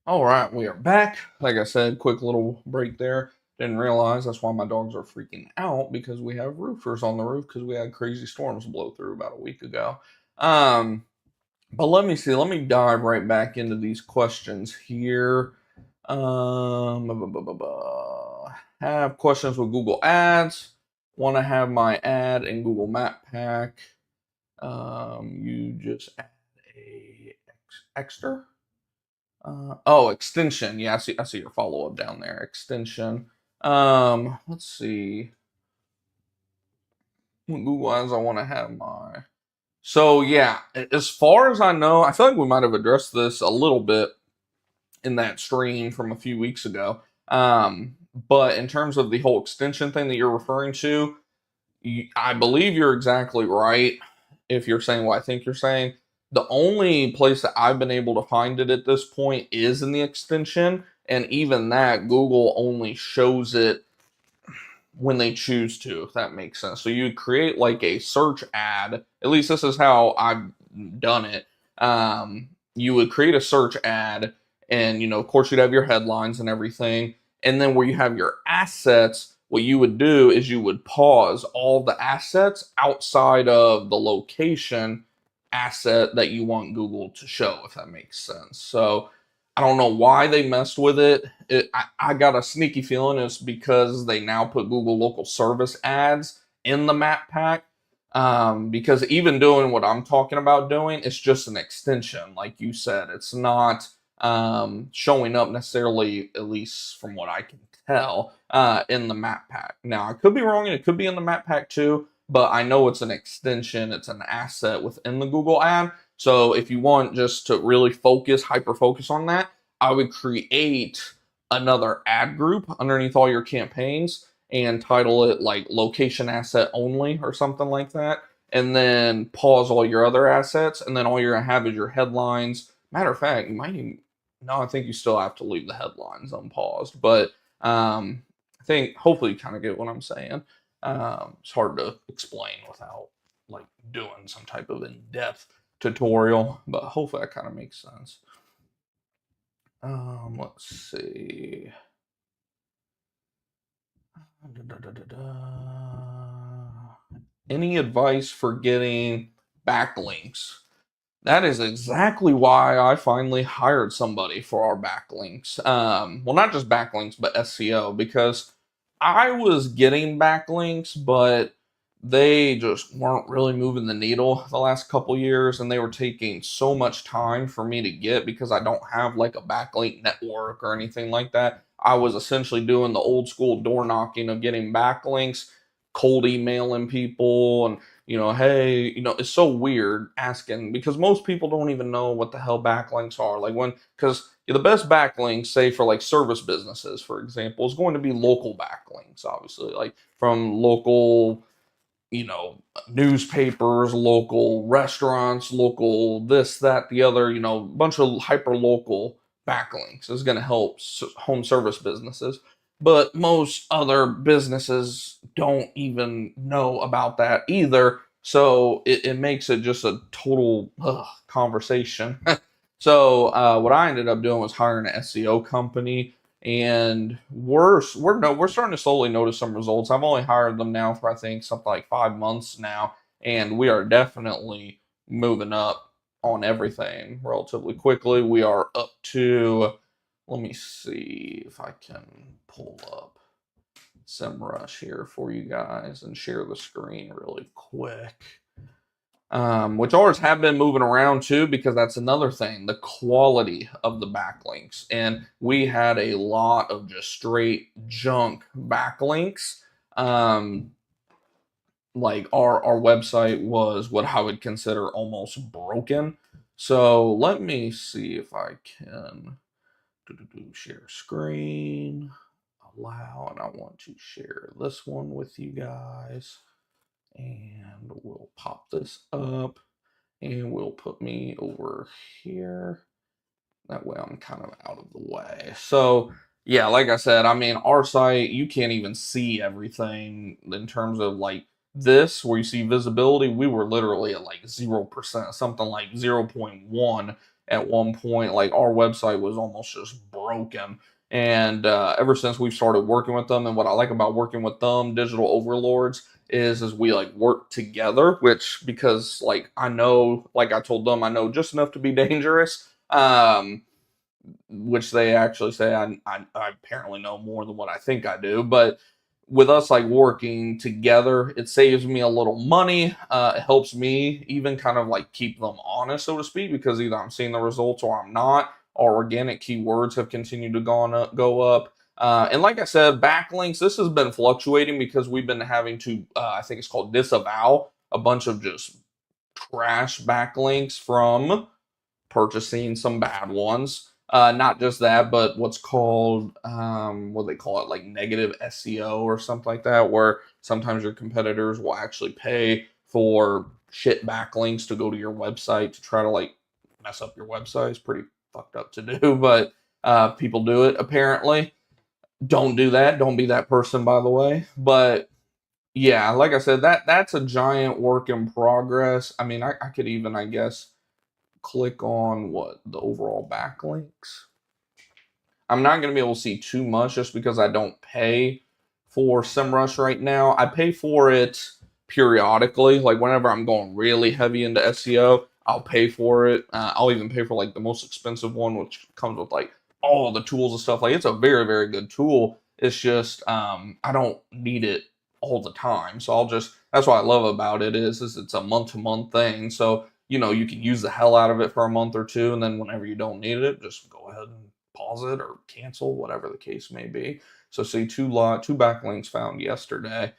All right, we are back. Like I said, quick little break there. Didn't realize that's why my dogs are freaking out because we have roofers on the roof because we had crazy storms blow through about a week ago. But let me see. Let me dive right back into these questions here. Have questions with Google Ads. Want to have my ad in Google Map Pack. You just add a extra. Oh, extension. Yeah, I see your follow up down there. Extension. Let's see. With Google Ads, I want to have my. So yeah, as far as I know, I feel like we might have addressed this a little bit in that stream from a few weeks ago. But in terms of the whole extension thing that you're referring to, I believe you're exactly right. If you're saying what I think you're saying, the only place that I've been able to find it at this point is in the extension, and even that Google only shows it when they choose to, if that makes sense. So you create like a search ad. At least this is how I've done it. You would create a search ad, and of course, you'd have your headlines and everything. And then where you have your assets, what you would do is you would pause all the assets outside of the location asset that you want Google to show, if that makes sense. So I don't know why they messed with it. I got a sneaky feeling it's because they now put Google local service ads in the map pack. Because even doing what I'm talking about doing, it's just an extension, like you said. It's not showing up necessarily, at least from what I can tell, in the map pack. Now, I could be wrong, and it could be in the map pack too, but I know it's an extension, it's an asset within the Google ad. So if you want just to really hyper focus on that, I would create another ad group underneath all your campaigns and title it like location asset only or something like that. And then pause all your other assets. And then all you're going to have is your headlines. Matter of fact, you might even, no, I think you still have to leave the headlines unpaused. But I think hopefully you kind of get what I'm saying. It's hard to explain without like doing some type of in-depth tutorial, but hopefully that kind of makes sense. Let's see. Any advice for getting backlinks? That is exactly why I finally hired somebody for our backlinks. Well, not just backlinks, but SEO, because I was getting backlinks, but they just weren't really moving the needle the last couple years, and they were taking so much time for me to get because I don't have like a backlink network or anything like that. I was essentially doing the old school door knocking of getting backlinks, cold emailing people, and hey, it's so weird asking because most people don't even know what the hell backlinks are. Like because the best backlinks, say for like service businesses, for example, is going to be local backlinks, obviously, like from local, newspapers, local restaurants, local this, that, the other, bunch of hyper local backlinks is going to help home service businesses. But most other businesses don't even know about that either. So it makes it just a total conversation. So what I ended up doing was hiring an SEO company, and we're starting to slowly notice some results. I've only hired them now for I think something like 5 months now, and we are definitely moving up on everything relatively quickly. We are up to, let me see if I can pull up SEMrush here for you guys and share the screen really quick. Which ours have been moving around too, because that's another thing, the quality of the backlinks. And we had a lot of just straight junk backlinks. Like our website was what I would consider almost broken. So let me see if I can share screen, allow, and I want to share this one with you guys. And we'll pop this up. And we'll put me over here. That way I'm kind of out of the way. So, yeah, like I said, I mean, our site, you can't even see everything in terms of like this, where you see visibility. We were literally at like 0%, something like 0.1 at one point. Like our website was almost just broken. And ever since we've started working with them, and what I like about working with them, digital overlords, is we like work together, which, because like I know, like I told them, I know just enough to be dangerous. Which they actually say I apparently know more than what I think I do. But with us like working together, it saves me a little money. It helps me even kind of like keep them honest, so to speak, because either I'm seeing the results or I'm not. Our organic keywords have continued to go up. And like I said, backlinks, this has been fluctuating because we've been having to, I think it's called disavow a bunch of just trash backlinks from purchasing some bad ones. Not just that, but what's called, what do they call it, like negative SEO or something like that, where sometimes your competitors will actually pay for shit backlinks to go to your website to try to like mess up your website. It's pretty fucked up to do, but people do it apparently. Don't do that. Don't be that person, by the way. But yeah, like I said, that's a giant work in progress. I mean, I could even, I guess, click on what the overall backlinks. I'm not going to be able to see too much just because I don't pay for SEMrush right now. I pay for it periodically, like whenever I'm going really heavy into SEO, I'll pay for it. I'll even pay for like the most expensive one, which comes with like all the tools and stuff. Like it's a very, very good tool. It's just I don't need it all the time. So I'll just, that's what I love about it is it's a month to month thing. So you can use the hell out of it for a month or two, and then whenever you don't need it, just go ahead and pause it or cancel, whatever the case may be. So see two backlinks found yesterday.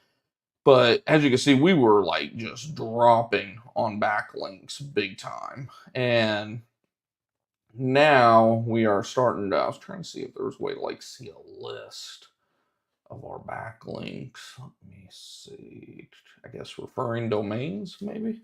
But as you can see, we were like just dropping on backlinks big time. And now we are starting to, I was trying to see if there was a way to like see a list of our backlinks. Let me see. I guess referring domains, maybe.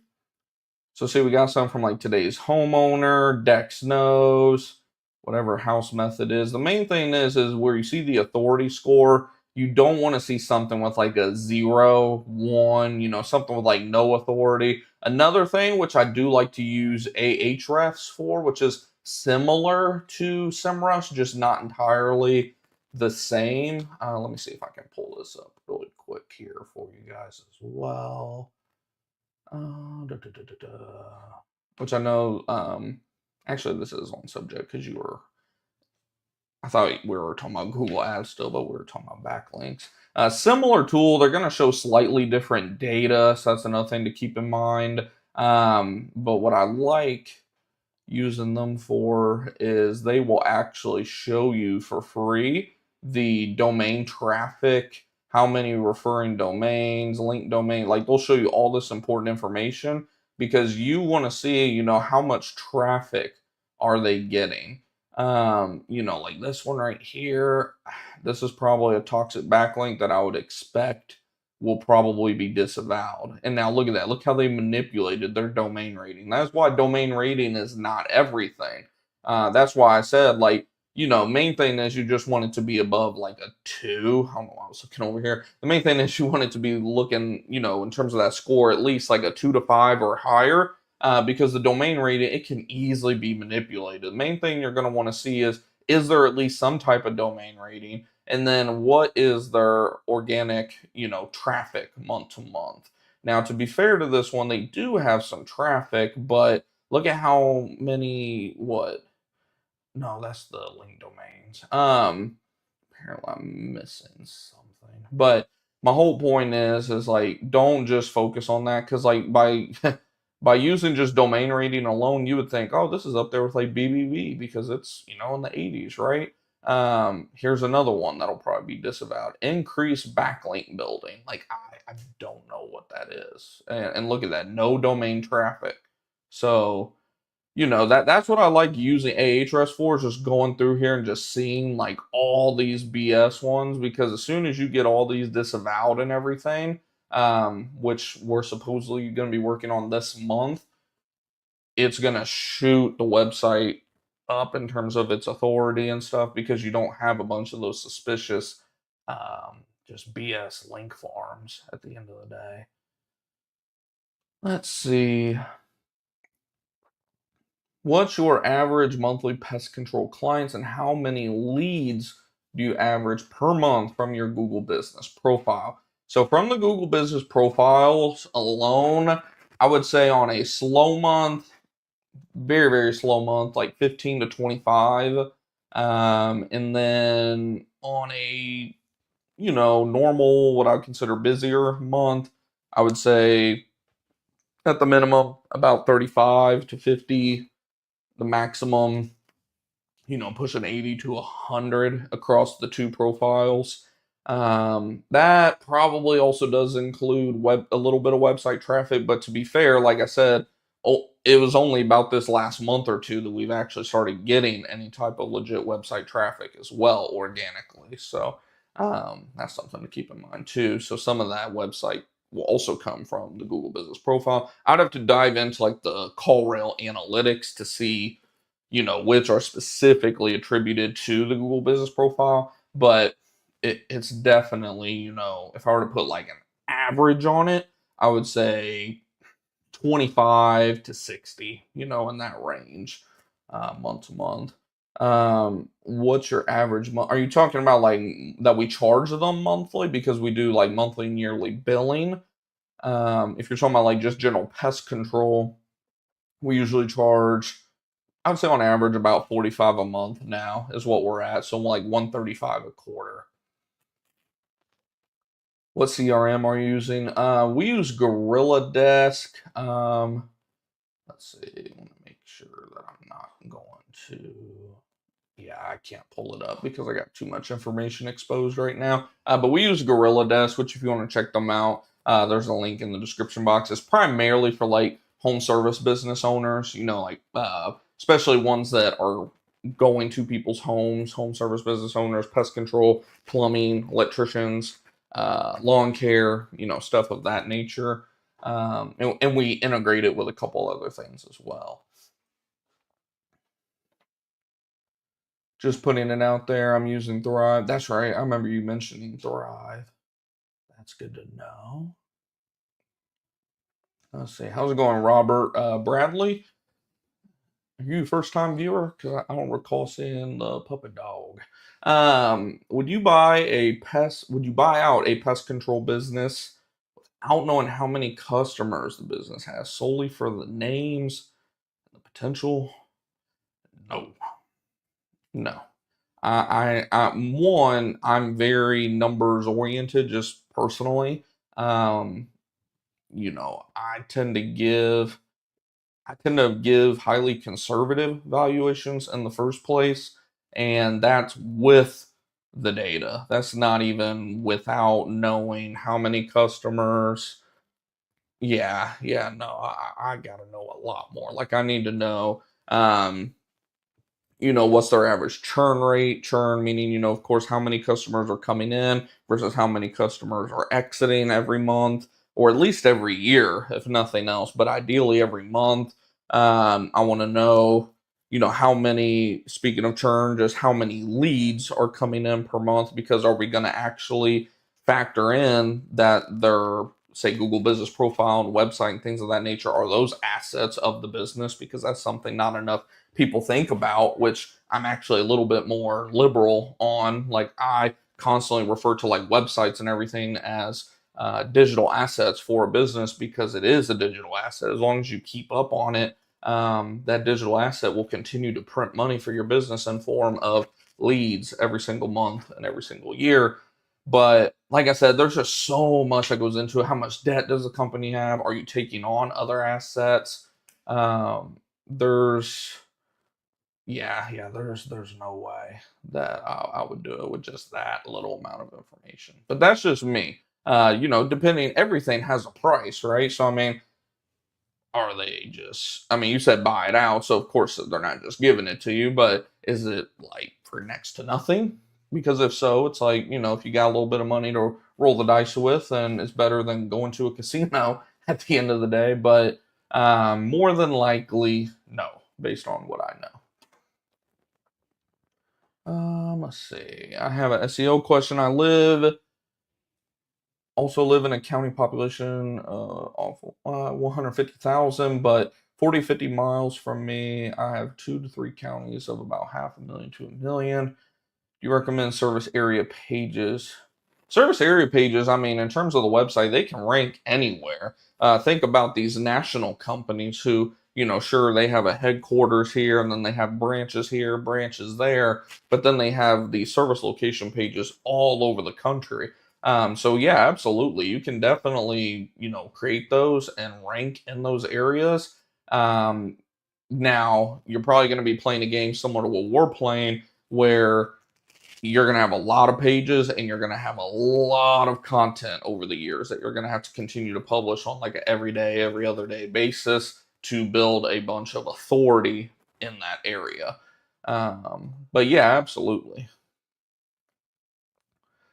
So see, we got some from like today's homeowner, Dex knows, whatever house method is. The main thing is where you see the authority score, you don't want to see something with like a 0, 1, something with like no authority. Another thing, which I do like to use Ahrefs for, which is similar to SEMrush, just not entirely the same. Let me see if I can pull this up really quick here for you guys as well. Da, da, da, da, da. which I know, actually, this is on subject because I thought we were talking about Google Ads still, but we were talking about backlinks. Similar tool, they're going to show slightly different data, so that's another thing to keep in mind. But what I like using them for is they will actually show you for free the domain traffic, how many referring domains, link domain, like they'll show you all this important information because you want to see, how much traffic are they getting. Like this one right here, this is probably a toxic backlink that I would expect will probably be disavowed. And now look at that. Look how they manipulated their domain rating. That's why domain rating is not everything. That's why I said, like, main thing is you just want it to be above like a 2. I don't know why I was looking over here. The main thing is you want it to be looking, in terms of that score, at least like a 2 to 5 or higher. Because the domain rating, it can easily be manipulated. The main thing you're going to want to see is there at least some type of domain rating? And then what is their organic, traffic month to month? Now, to be fair to this one, they do have some traffic, but look at how many, what? No, that's the link domains. Apparently I'm missing something. But my whole point is like don't just focus on that because like by by using just domain rating alone, you would think, oh, this is up there with like BBB because it's in the 80s, right? Here's another one that'll probably be disavowed. Increase backlink building. Like I don't know what that is. And look at that, no domain traffic. So that's what I like using Ahrefs for, is just going through here and just seeing like all these BS ones, because as soon as you get all these disavowed and everything, which we're supposedly going to be working on this month, it's going to shoot the website up in terms of its authority and stuff, because you don't have a bunch of those suspicious just BS link farms at the end of the day. Let's see. What's your average monthly pest control clients and how many leads do you average per month from your Google business profile? So, from the Google business profiles alone, I would say on a slow month, very, very slow month, like 15 to 25. And then on a, normal, what I would consider busier month, I would say at the minimum about 35 to 50, the maximum, pushing 80 to 100 across the two profiles. That probably also does include a little bit of website traffic, but to be fair, like I said, it was only about this last month or two that we've actually started getting any type of legit website traffic as well organically. So that's something to keep in mind too. So some of that website will also come from the Google Business Profile. I'd have to dive into like the CallRail analytics to see, which are specifically attributed to the Google Business Profile. But it's definitely, if I were to put like an average on it, I would say 25 to 60, in that range, month to month. What's your average month? Are you talking about like that we charge them monthly because we do like monthly and yearly billing? If you're talking about like just general pest control, we usually charge, I would say on average about 45 a month now is what we're at. So like 135 a quarter. What CRM are you using? We use GorillaDesk. Let's see. I want to make sure that I'm not going to. Yeah, I can't pull it up because I got too much information exposed right now. But we use GorillaDesk, which if you want to check them out, there's a link in the description box. It's primarily for like home service business owners, like especially ones that are going to people's homes, home service business owners, pest control, plumbing, electricians, lawn care, stuff of that nature. And we integrate it with a couple other things as well. Just putting it out there. I'm using Thrive. That's right. I remember you mentioning Thrive. That's good to know. Let's see. How's it going, Robert Bradley? Are you a first time viewer? Because I don't recall seeing the puppet dog. Would you buy Would you buy out a pest control business without knowing how many customers the business has, solely for the names? Potential? No, no. One, I'm very numbers oriented, just personally. Um, I tend to give highly conservative valuations in the first place, and that's with the data. That's not even without knowing how many customers. Yeah, yeah, no, I gotta know a lot more. Like I need to know, what's their average churn rate? Churn meaning, of course, how many customers are coming in versus how many customers are exiting every month, or at least every year, if nothing else, but ideally every month. I want to know, how many, speaking of churn, just how many leads are coming in per month, because are we going to actually factor in that their, say, Google business profile and website and things of that nature are those assets of the business? Because that's something not enough people think about, which I'm actually a little bit more liberal on. Like I constantly refer to like websites and everything as digital assets for a business, because it is a digital asset. As long as you keep up on it, that digital asset will continue to print money for your business in form of leads every single month and every single year. But like I said, there's just so much that goes into it. How much debt does the company have? Are you taking on other assets? There's yeah, there's no way that I would do it with just that little amount of information. But that's just me. Depending, everything has a price, right? So I mean, are they just? I mean, you said buy it out, so of course they're not just giving it to you. But is it like for next to nothing? Because if so, it's like, if you got a little bit of money to roll the dice with, then it's better than going to a casino at the end of the day. But more than likely, no, based on what I know. Let's see. I have an SEO question. Also live in a county population of 150,000, but 40, 50 miles from me, I have 2 to 3 counties of about 500,000 to 1 million. Do you recommend service area pages? Service area pages, I mean, in terms of the website, they can rank anywhere. Think about these national companies who, sure, they have a headquarters here and then they have branches here, branches there, but then they have the service location pages all over the country. So yeah, absolutely. You can definitely, create those and rank in those areas. Um, Now, you're probably going to be playing a game similar to what we're playing, where you're going to have a lot of pages and you're going to have a lot of content over the years that you're going to have to continue to publish on like an every day, every other day basis to build a bunch of authority in that area. But yeah, absolutely.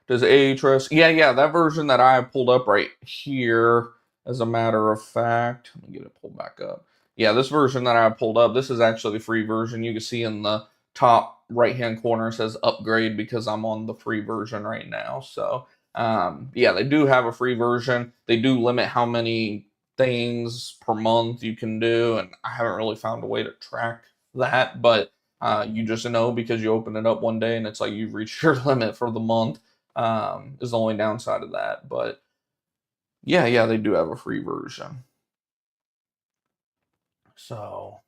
Does Ahrefs? Yeah, yeah, that version that I have pulled up right here, as a matter of fact, let me get it pulled back up. Yeah, this version that I have pulled up, this is actually the free version. You can see in the top right hand corner it says upgrade, because I'm on the free version right now. So, yeah, they do have a free version. They do limit how many things per month you can do, and I haven't really found a way to track that, but you just know because you open it up one day and it's like you've reached your limit for the month, is the only downside of that. But yeah, yeah, they do have a free version. So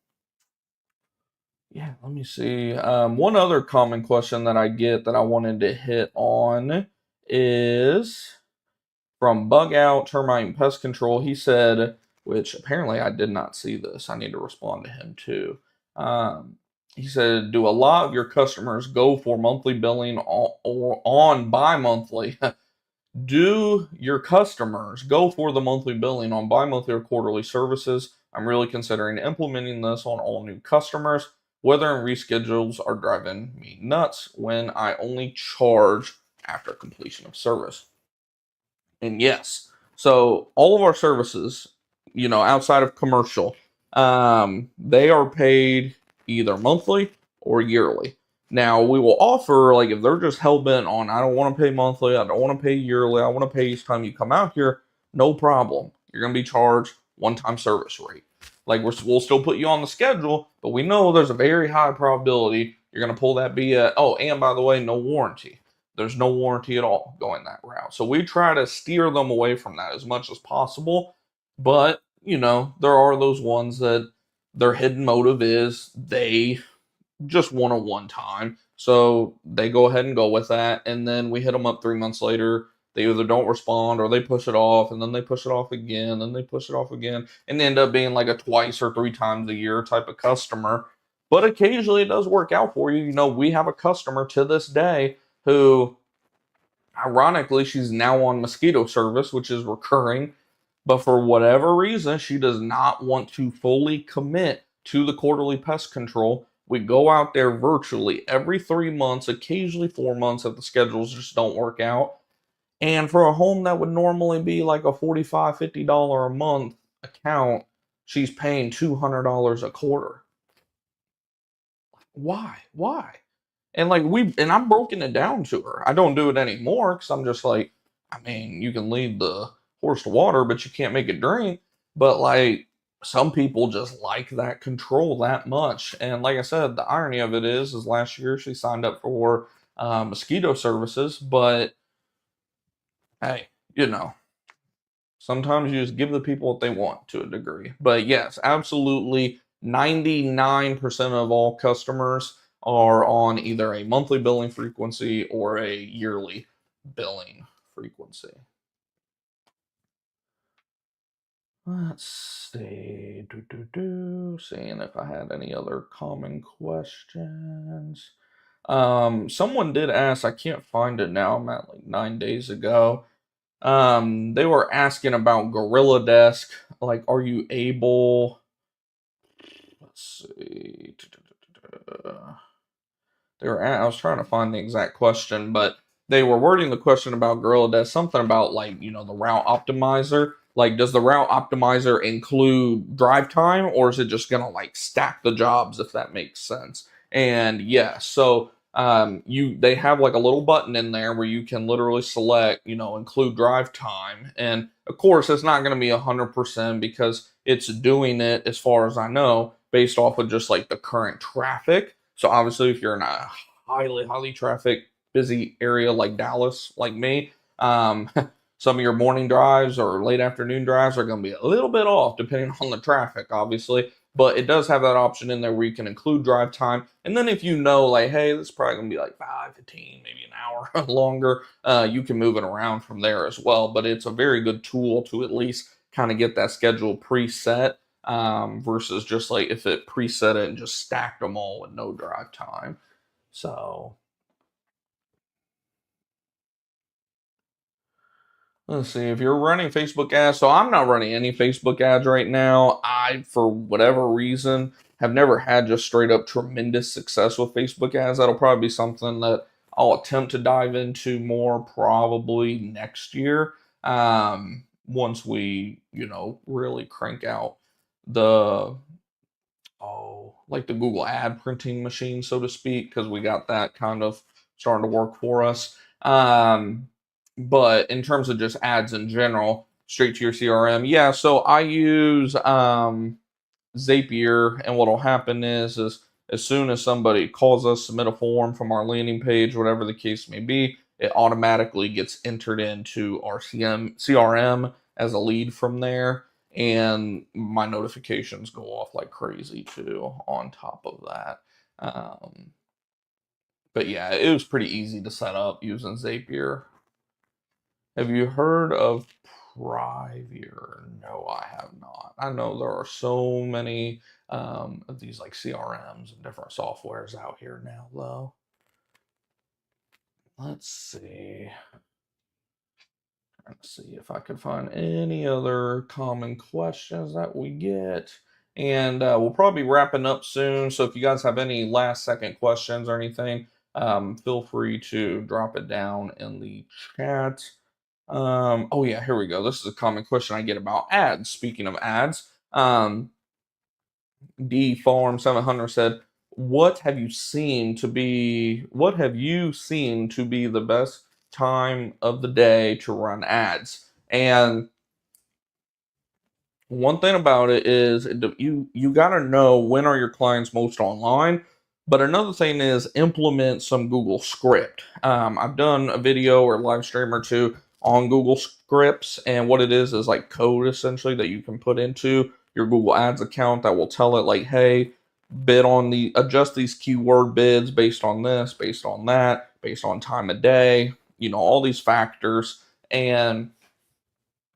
yeah, let me see. One other common question that I get that I wanted to hit on is from Bug Out Termite and Pest Control. He said, which apparently I did not see this. I need to respond to him too. He said, "Do a lot of your customers go for monthly billing or on bi-monthly?" Do your customers go for the monthly billing on bi-monthly or quarterly services? I'm really considering implementing this on all new customers. Weather and reschedules are driving me nuts when I only charge after completion of service. And yes, so all of our services, outside of commercial, they are paid either monthly or yearly. Now we will offer, like, if they're just hell bent on, I don't want to pay monthly, I don't want to pay yearly, I want to pay each time you come out here, no problem. You're going to be charged one time service rate. Like we'll still put you on the schedule, but we know there's a very high probability you're going to pull that BS. Oh, and by the way, no warranty. There's no warranty at all going that route. So we try to steer them away from that as much as possible. But, there are those ones that their hidden motive is they just want a one time. So they go ahead and go with that. And then we hit them up 3 months later. They either don't respond or they push it off, and then they push it off again, and they push it off again, and they end up being like a twice or 3 times a year type of customer. But occasionally it does work out for you. You know, we have a customer to this day who, ironically, she's now on mosquito service, which is recurring. But for whatever reason, she does not want to fully commit to the quarterly pest control. We go out there virtually every 3 months, occasionally 4 months if the schedules just don't work out. And for a home that would normally be like a $45, $50 a month account, she's paying $200 a quarter. Why? Why? And and I'm broken it down to her. I don't do it anymore because I'm just like, I mean, you can lead the horse to water, but you can't make it drink. But like, some people just like that control that much. And like I said, the irony of it is last year she signed up for mosquito services, but hey, you know, sometimes you just give the people what they want to a degree. But yes, absolutely, 99% of all customers are on either a monthly billing frequency or a yearly billing frequency. Let's see. Seeing if I had any other common questions. Someone did ask, I can't find it now. I'm at like 9 days ago. They were asking about GorillaDesk. Like, are you able? Let's see. I was trying to find the exact question, but they were wording the question about GorillaDesk something about like, you know, the route optimizer. Like, does the route optimizer include drive time, or is it just gonna like stack the jobs, if that makes sense? And yeah, so they have like a little button in there where you can literally select, you know, include drive time. And of course it's not going to be 100% because it's doing it, as far as I know, based off of just like the current traffic. So obviously if you're in a highly traffic busy area like Dallas, like me, some of your morning drives or late afternoon drives are going to be a little bit off depending on the traffic, obviously. But it does have that option in there where you can include drive time. And then if you know, like, hey, this is probably going to be like 5, 15, maybe an hour longer, you can move it around from there as well. But it's a very good tool to at least kind of get that schedule preset, versus just like if it preset it and just stacked them all with no drive time. So let's see, if you're running Facebook ads. So I'm not running any Facebook ads right now. I, for whatever reason, have never had just straight up tremendous success with Facebook ads. That'll probably be something that I'll attempt to dive into more probably next year. Once we, you know, really crank out the, like the Google ad printing machine, so to speak, because we got that kind of starting to work for us. But in terms of just ads in general, straight to your CRM, yeah. So I use Zapier, and what'll happen is as soon as somebody calls us, submit a form from our landing page, whatever the case may be, it automatically gets entered into our CRM as a lead from there, and my notifications go off like crazy too on top of that. But yeah, it was pretty easy to set up using Zapier. Have you heard of Privier? No, I have not. I know there are so many of these like CRMs and different softwares out here now, though. Let's see. Trying to see if I could find any other common questions that we get. And we'll probably be wrapping up soon. So if you guys have any last second questions or anything, feel free to drop it down in the chat. Oh yeah, here we go. This is a common question I get about ads. Speaking of ads, D Farm 700 said, what have you seen to be the best time of the day to run ads? And one thing about it is you got to know when are your clients most online. But another thing is implement some Google script. I've done a video or live stream or two on Google scripts, and what it is like code essentially that you can put into your Google Ads account that will tell it like, hey, bid on adjust these keyword bids based on this, based on that, based on time of day, all these factors. And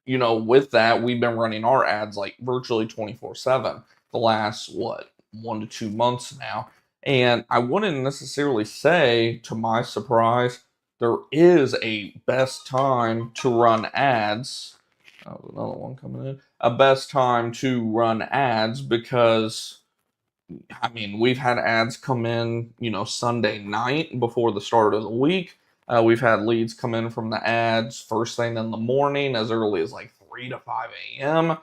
with that, we've been running our ads like virtually 24/7 the last, 1 to 2 months now. And I wouldn't necessarily say, to my surprise, there is a best time to run ads. Oh, another one coming in. A best time to run ads because I mean, we've had ads come in, Sunday night before the start of the week. We've had leads come in from the ads first thing in the morning, as early as like 3 to 5 a.m.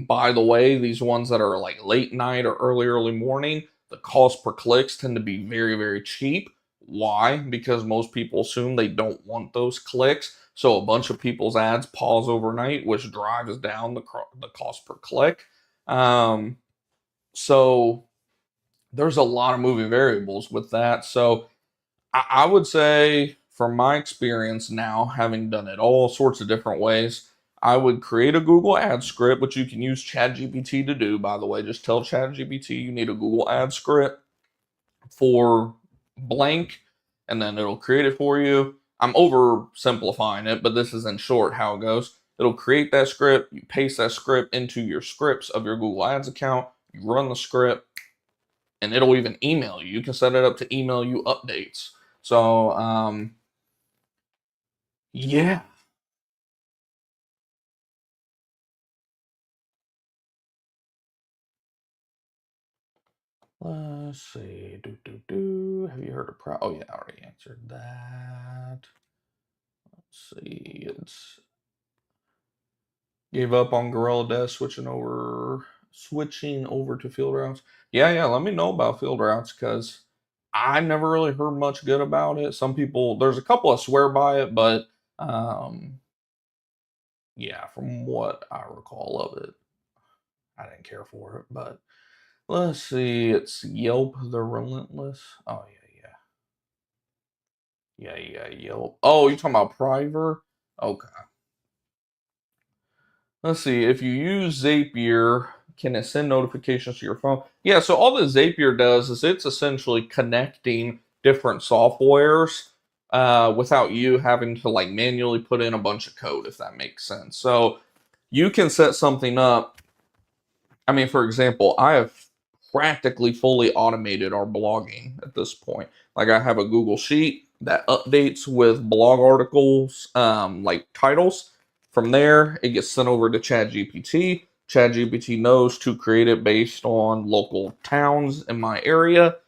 By the way, these ones that are like late night or early morning, the cost per clicks tend to be very, very cheap. Why? Because most people assume they don't want those clicks. So a bunch of people's ads pause overnight, which drives down the cost per click. So there's a lot of moving variables with that. So I would say, from my experience now, having done it all sorts of different ways, I would create a Google Ad script, which you can use ChatGPT to do, by the way. Just tell ChatGPT you need a Google Ad script for blank, and then it'll create it for you. I'm oversimplifying it, but this is in short how it goes. It'll create that script, you paste that script into your scripts of your Google Ads account, you run the script, and it'll even email you. You can set it up to email you updates. So, yeah. Let's see. Have you heard of Oh, yeah, I already answered that. Let's see. It's gave up on GorillaDesk, switching over to field routes. Yeah. Let me know about field routes because I never really heard much good about it. Some people, there's a couple that swear by it, but yeah, from what I recall of it, I didn't care for it. But let's see, it's Yelp, the relentless. Oh yeah, Yelp. Oh, you're talking about Priver? Okay. Let's see, if you use Zapier, can it send notifications to your phone? Yeah, so all that Zapier does is it's essentially connecting different softwares without you having to like manually put in a bunch of code, if that makes sense. So you can set something up. I mean, for example, I have practically fully automated our blogging at this point. Like, I have a Google Sheet that updates with blog articles, like titles. From there, it gets sent over to ChatGPT. ChatGPT knows to create it based on local towns in my area,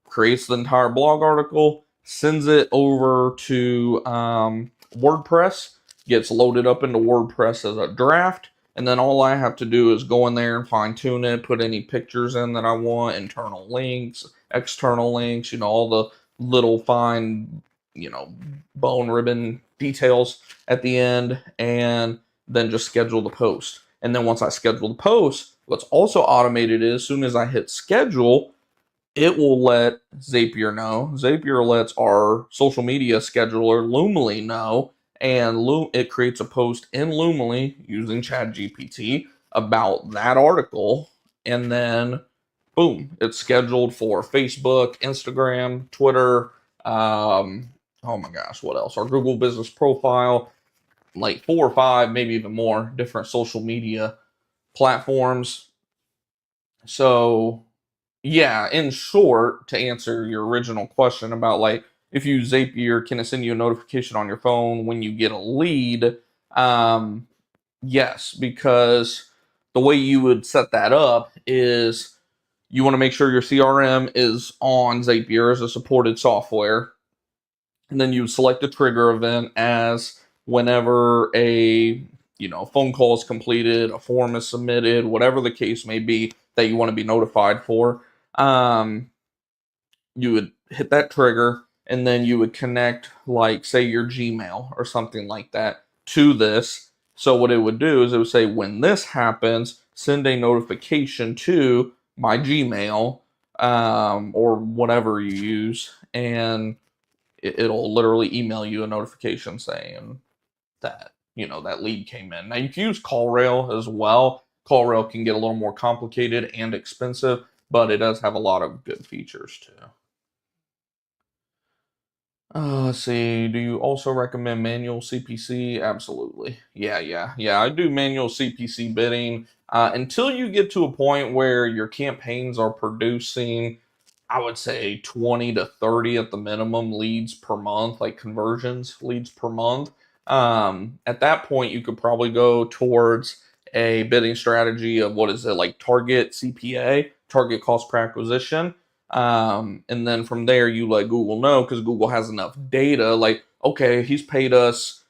creates the entire blog article, sends it over to WordPress, gets loaded up into WordPress as a draft, and then all I have to do is go in there and fine tune it, put any pictures in that I want, internal links, external links, all the little fine, bone ribbon details at the end, and then just schedule the post. And then once I schedule the post, what's also automated is as soon as I hit schedule, it will let Zapier know. Zapier lets our social media scheduler Loomly know, and it creates a post in Loomly using ChatGPT about that article, and then boom, it's scheduled for Facebook, Instagram, Twitter. Oh my gosh, what else? Our Google Business Profile, like 4 or 5, maybe even more different social media platforms. So yeah, in short, to answer your original question about like if you use Zapier, can it send you a notification on your phone when you get a lead? Yes, because the way you would set that up is you want to make sure your CRM is on Zapier as a supported software. And then you select a trigger event as whenever a phone call is completed, a form is submitted, whatever the case may be that you want to be notified for. Um, you would hit that trigger, and then you would connect, like, say, your Gmail or something like that to this. So what it would do is it would say, when this happens, send a notification to my Gmail, or whatever you use, and it'll literally email you a notification saying that that lead came in. Now you can use CallRail as well, CallRail can get a little more complicated and expensive, but it does have a lot of good features too. Let's see. Do you also recommend manual CPC? Absolutely. Yeah. I do manual CPC bidding until you get to a point where your campaigns are producing, I would say 20 to 30 at the minimum leads per month, like conversions leads per month. At that point, you could probably go towards a bidding strategy of what is it, like target CPA, target cost per acquisition. And then from there, you let Google know because Google has enough data. Like, okay, he's paid us,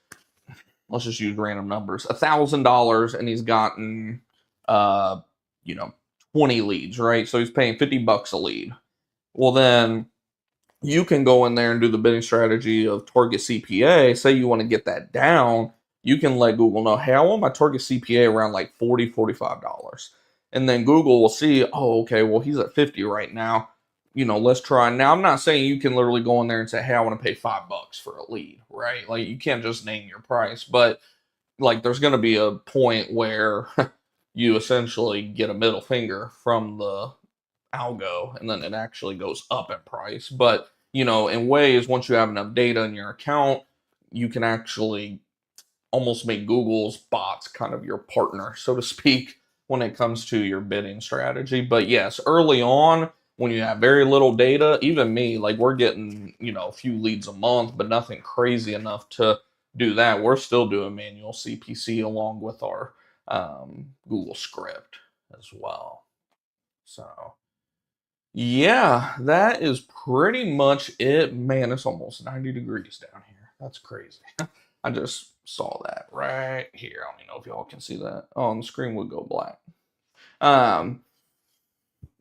let's just use random numbers, $1,000, and he's gotten, uh, you know, 20 leads, right? So he's paying $50 a lead. Well, then you can go in there and do the bidding strategy of target CPA. Say you want to get that down, you can let Google know, hey, I want my target CPA around like $40, $45. And then Google will see, oh, okay, well, he's at 50 right now. Let's try. Now, I'm not saying you can literally go in there and say, hey, I want to pay $5 for a lead, right? Like, you can't just name your price, but like, there's going to be a point where you essentially get a middle finger from the algo, and then it actually goes up in price. But in ways, once you have enough data in your account, you can actually almost make Google's bots kind of your partner, so to speak, when it comes to your bidding strategy. But yes, early on, when you have very little data, even me, like we're getting, a few leads a month, but nothing crazy enough to do that. We're still doing manual CPC along with our Google script as well. So yeah, that is pretty much it. Man, it's almost 90 degrees down here. That's crazy. I just saw that right here. I don't even know if y'all can see that. Oh, and the screen would go black.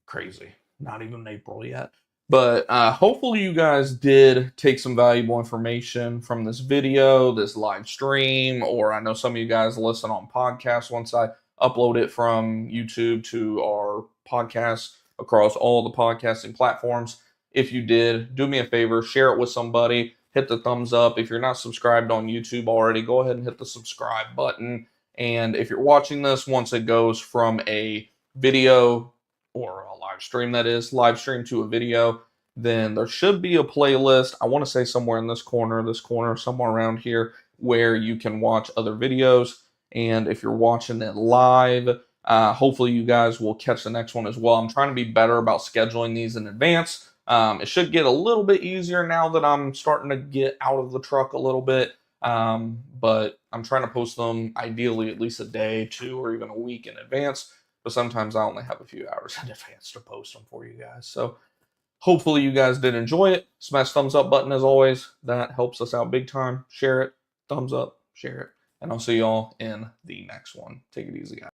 Crazy. Not even April yet. But hopefully you guys did take some valuable information from this video, this live stream, or I know some of you guys listen on podcasts once I upload it from YouTube to our podcast across all the podcasting platforms. If you did, do me a favor, share it with somebody, hit the thumbs up. If you're not subscribed on YouTube already, go ahead and hit the subscribe button. And if you're watching this, once it goes from a video or a live stream, that is, live stream to a video, then there should be a playlist. I want to say somewhere in this corner, somewhere around here, where you can watch other videos. And if you're watching it live, hopefully you guys will catch the next one as well. I'm trying to be better about scheduling these in advance. It should get a little bit easier now that I'm starting to get out of the truck a little bit. But I'm trying to post them ideally at least a day, 2, or even a week in advance. But sometimes I only have a few hours in advance to post them for you guys. So hopefully you guys did enjoy it. Smash thumbs up button as always. That helps us out big time. Share it. Thumbs up. Share it. And I'll see y'all in the next one. Take it easy, guys.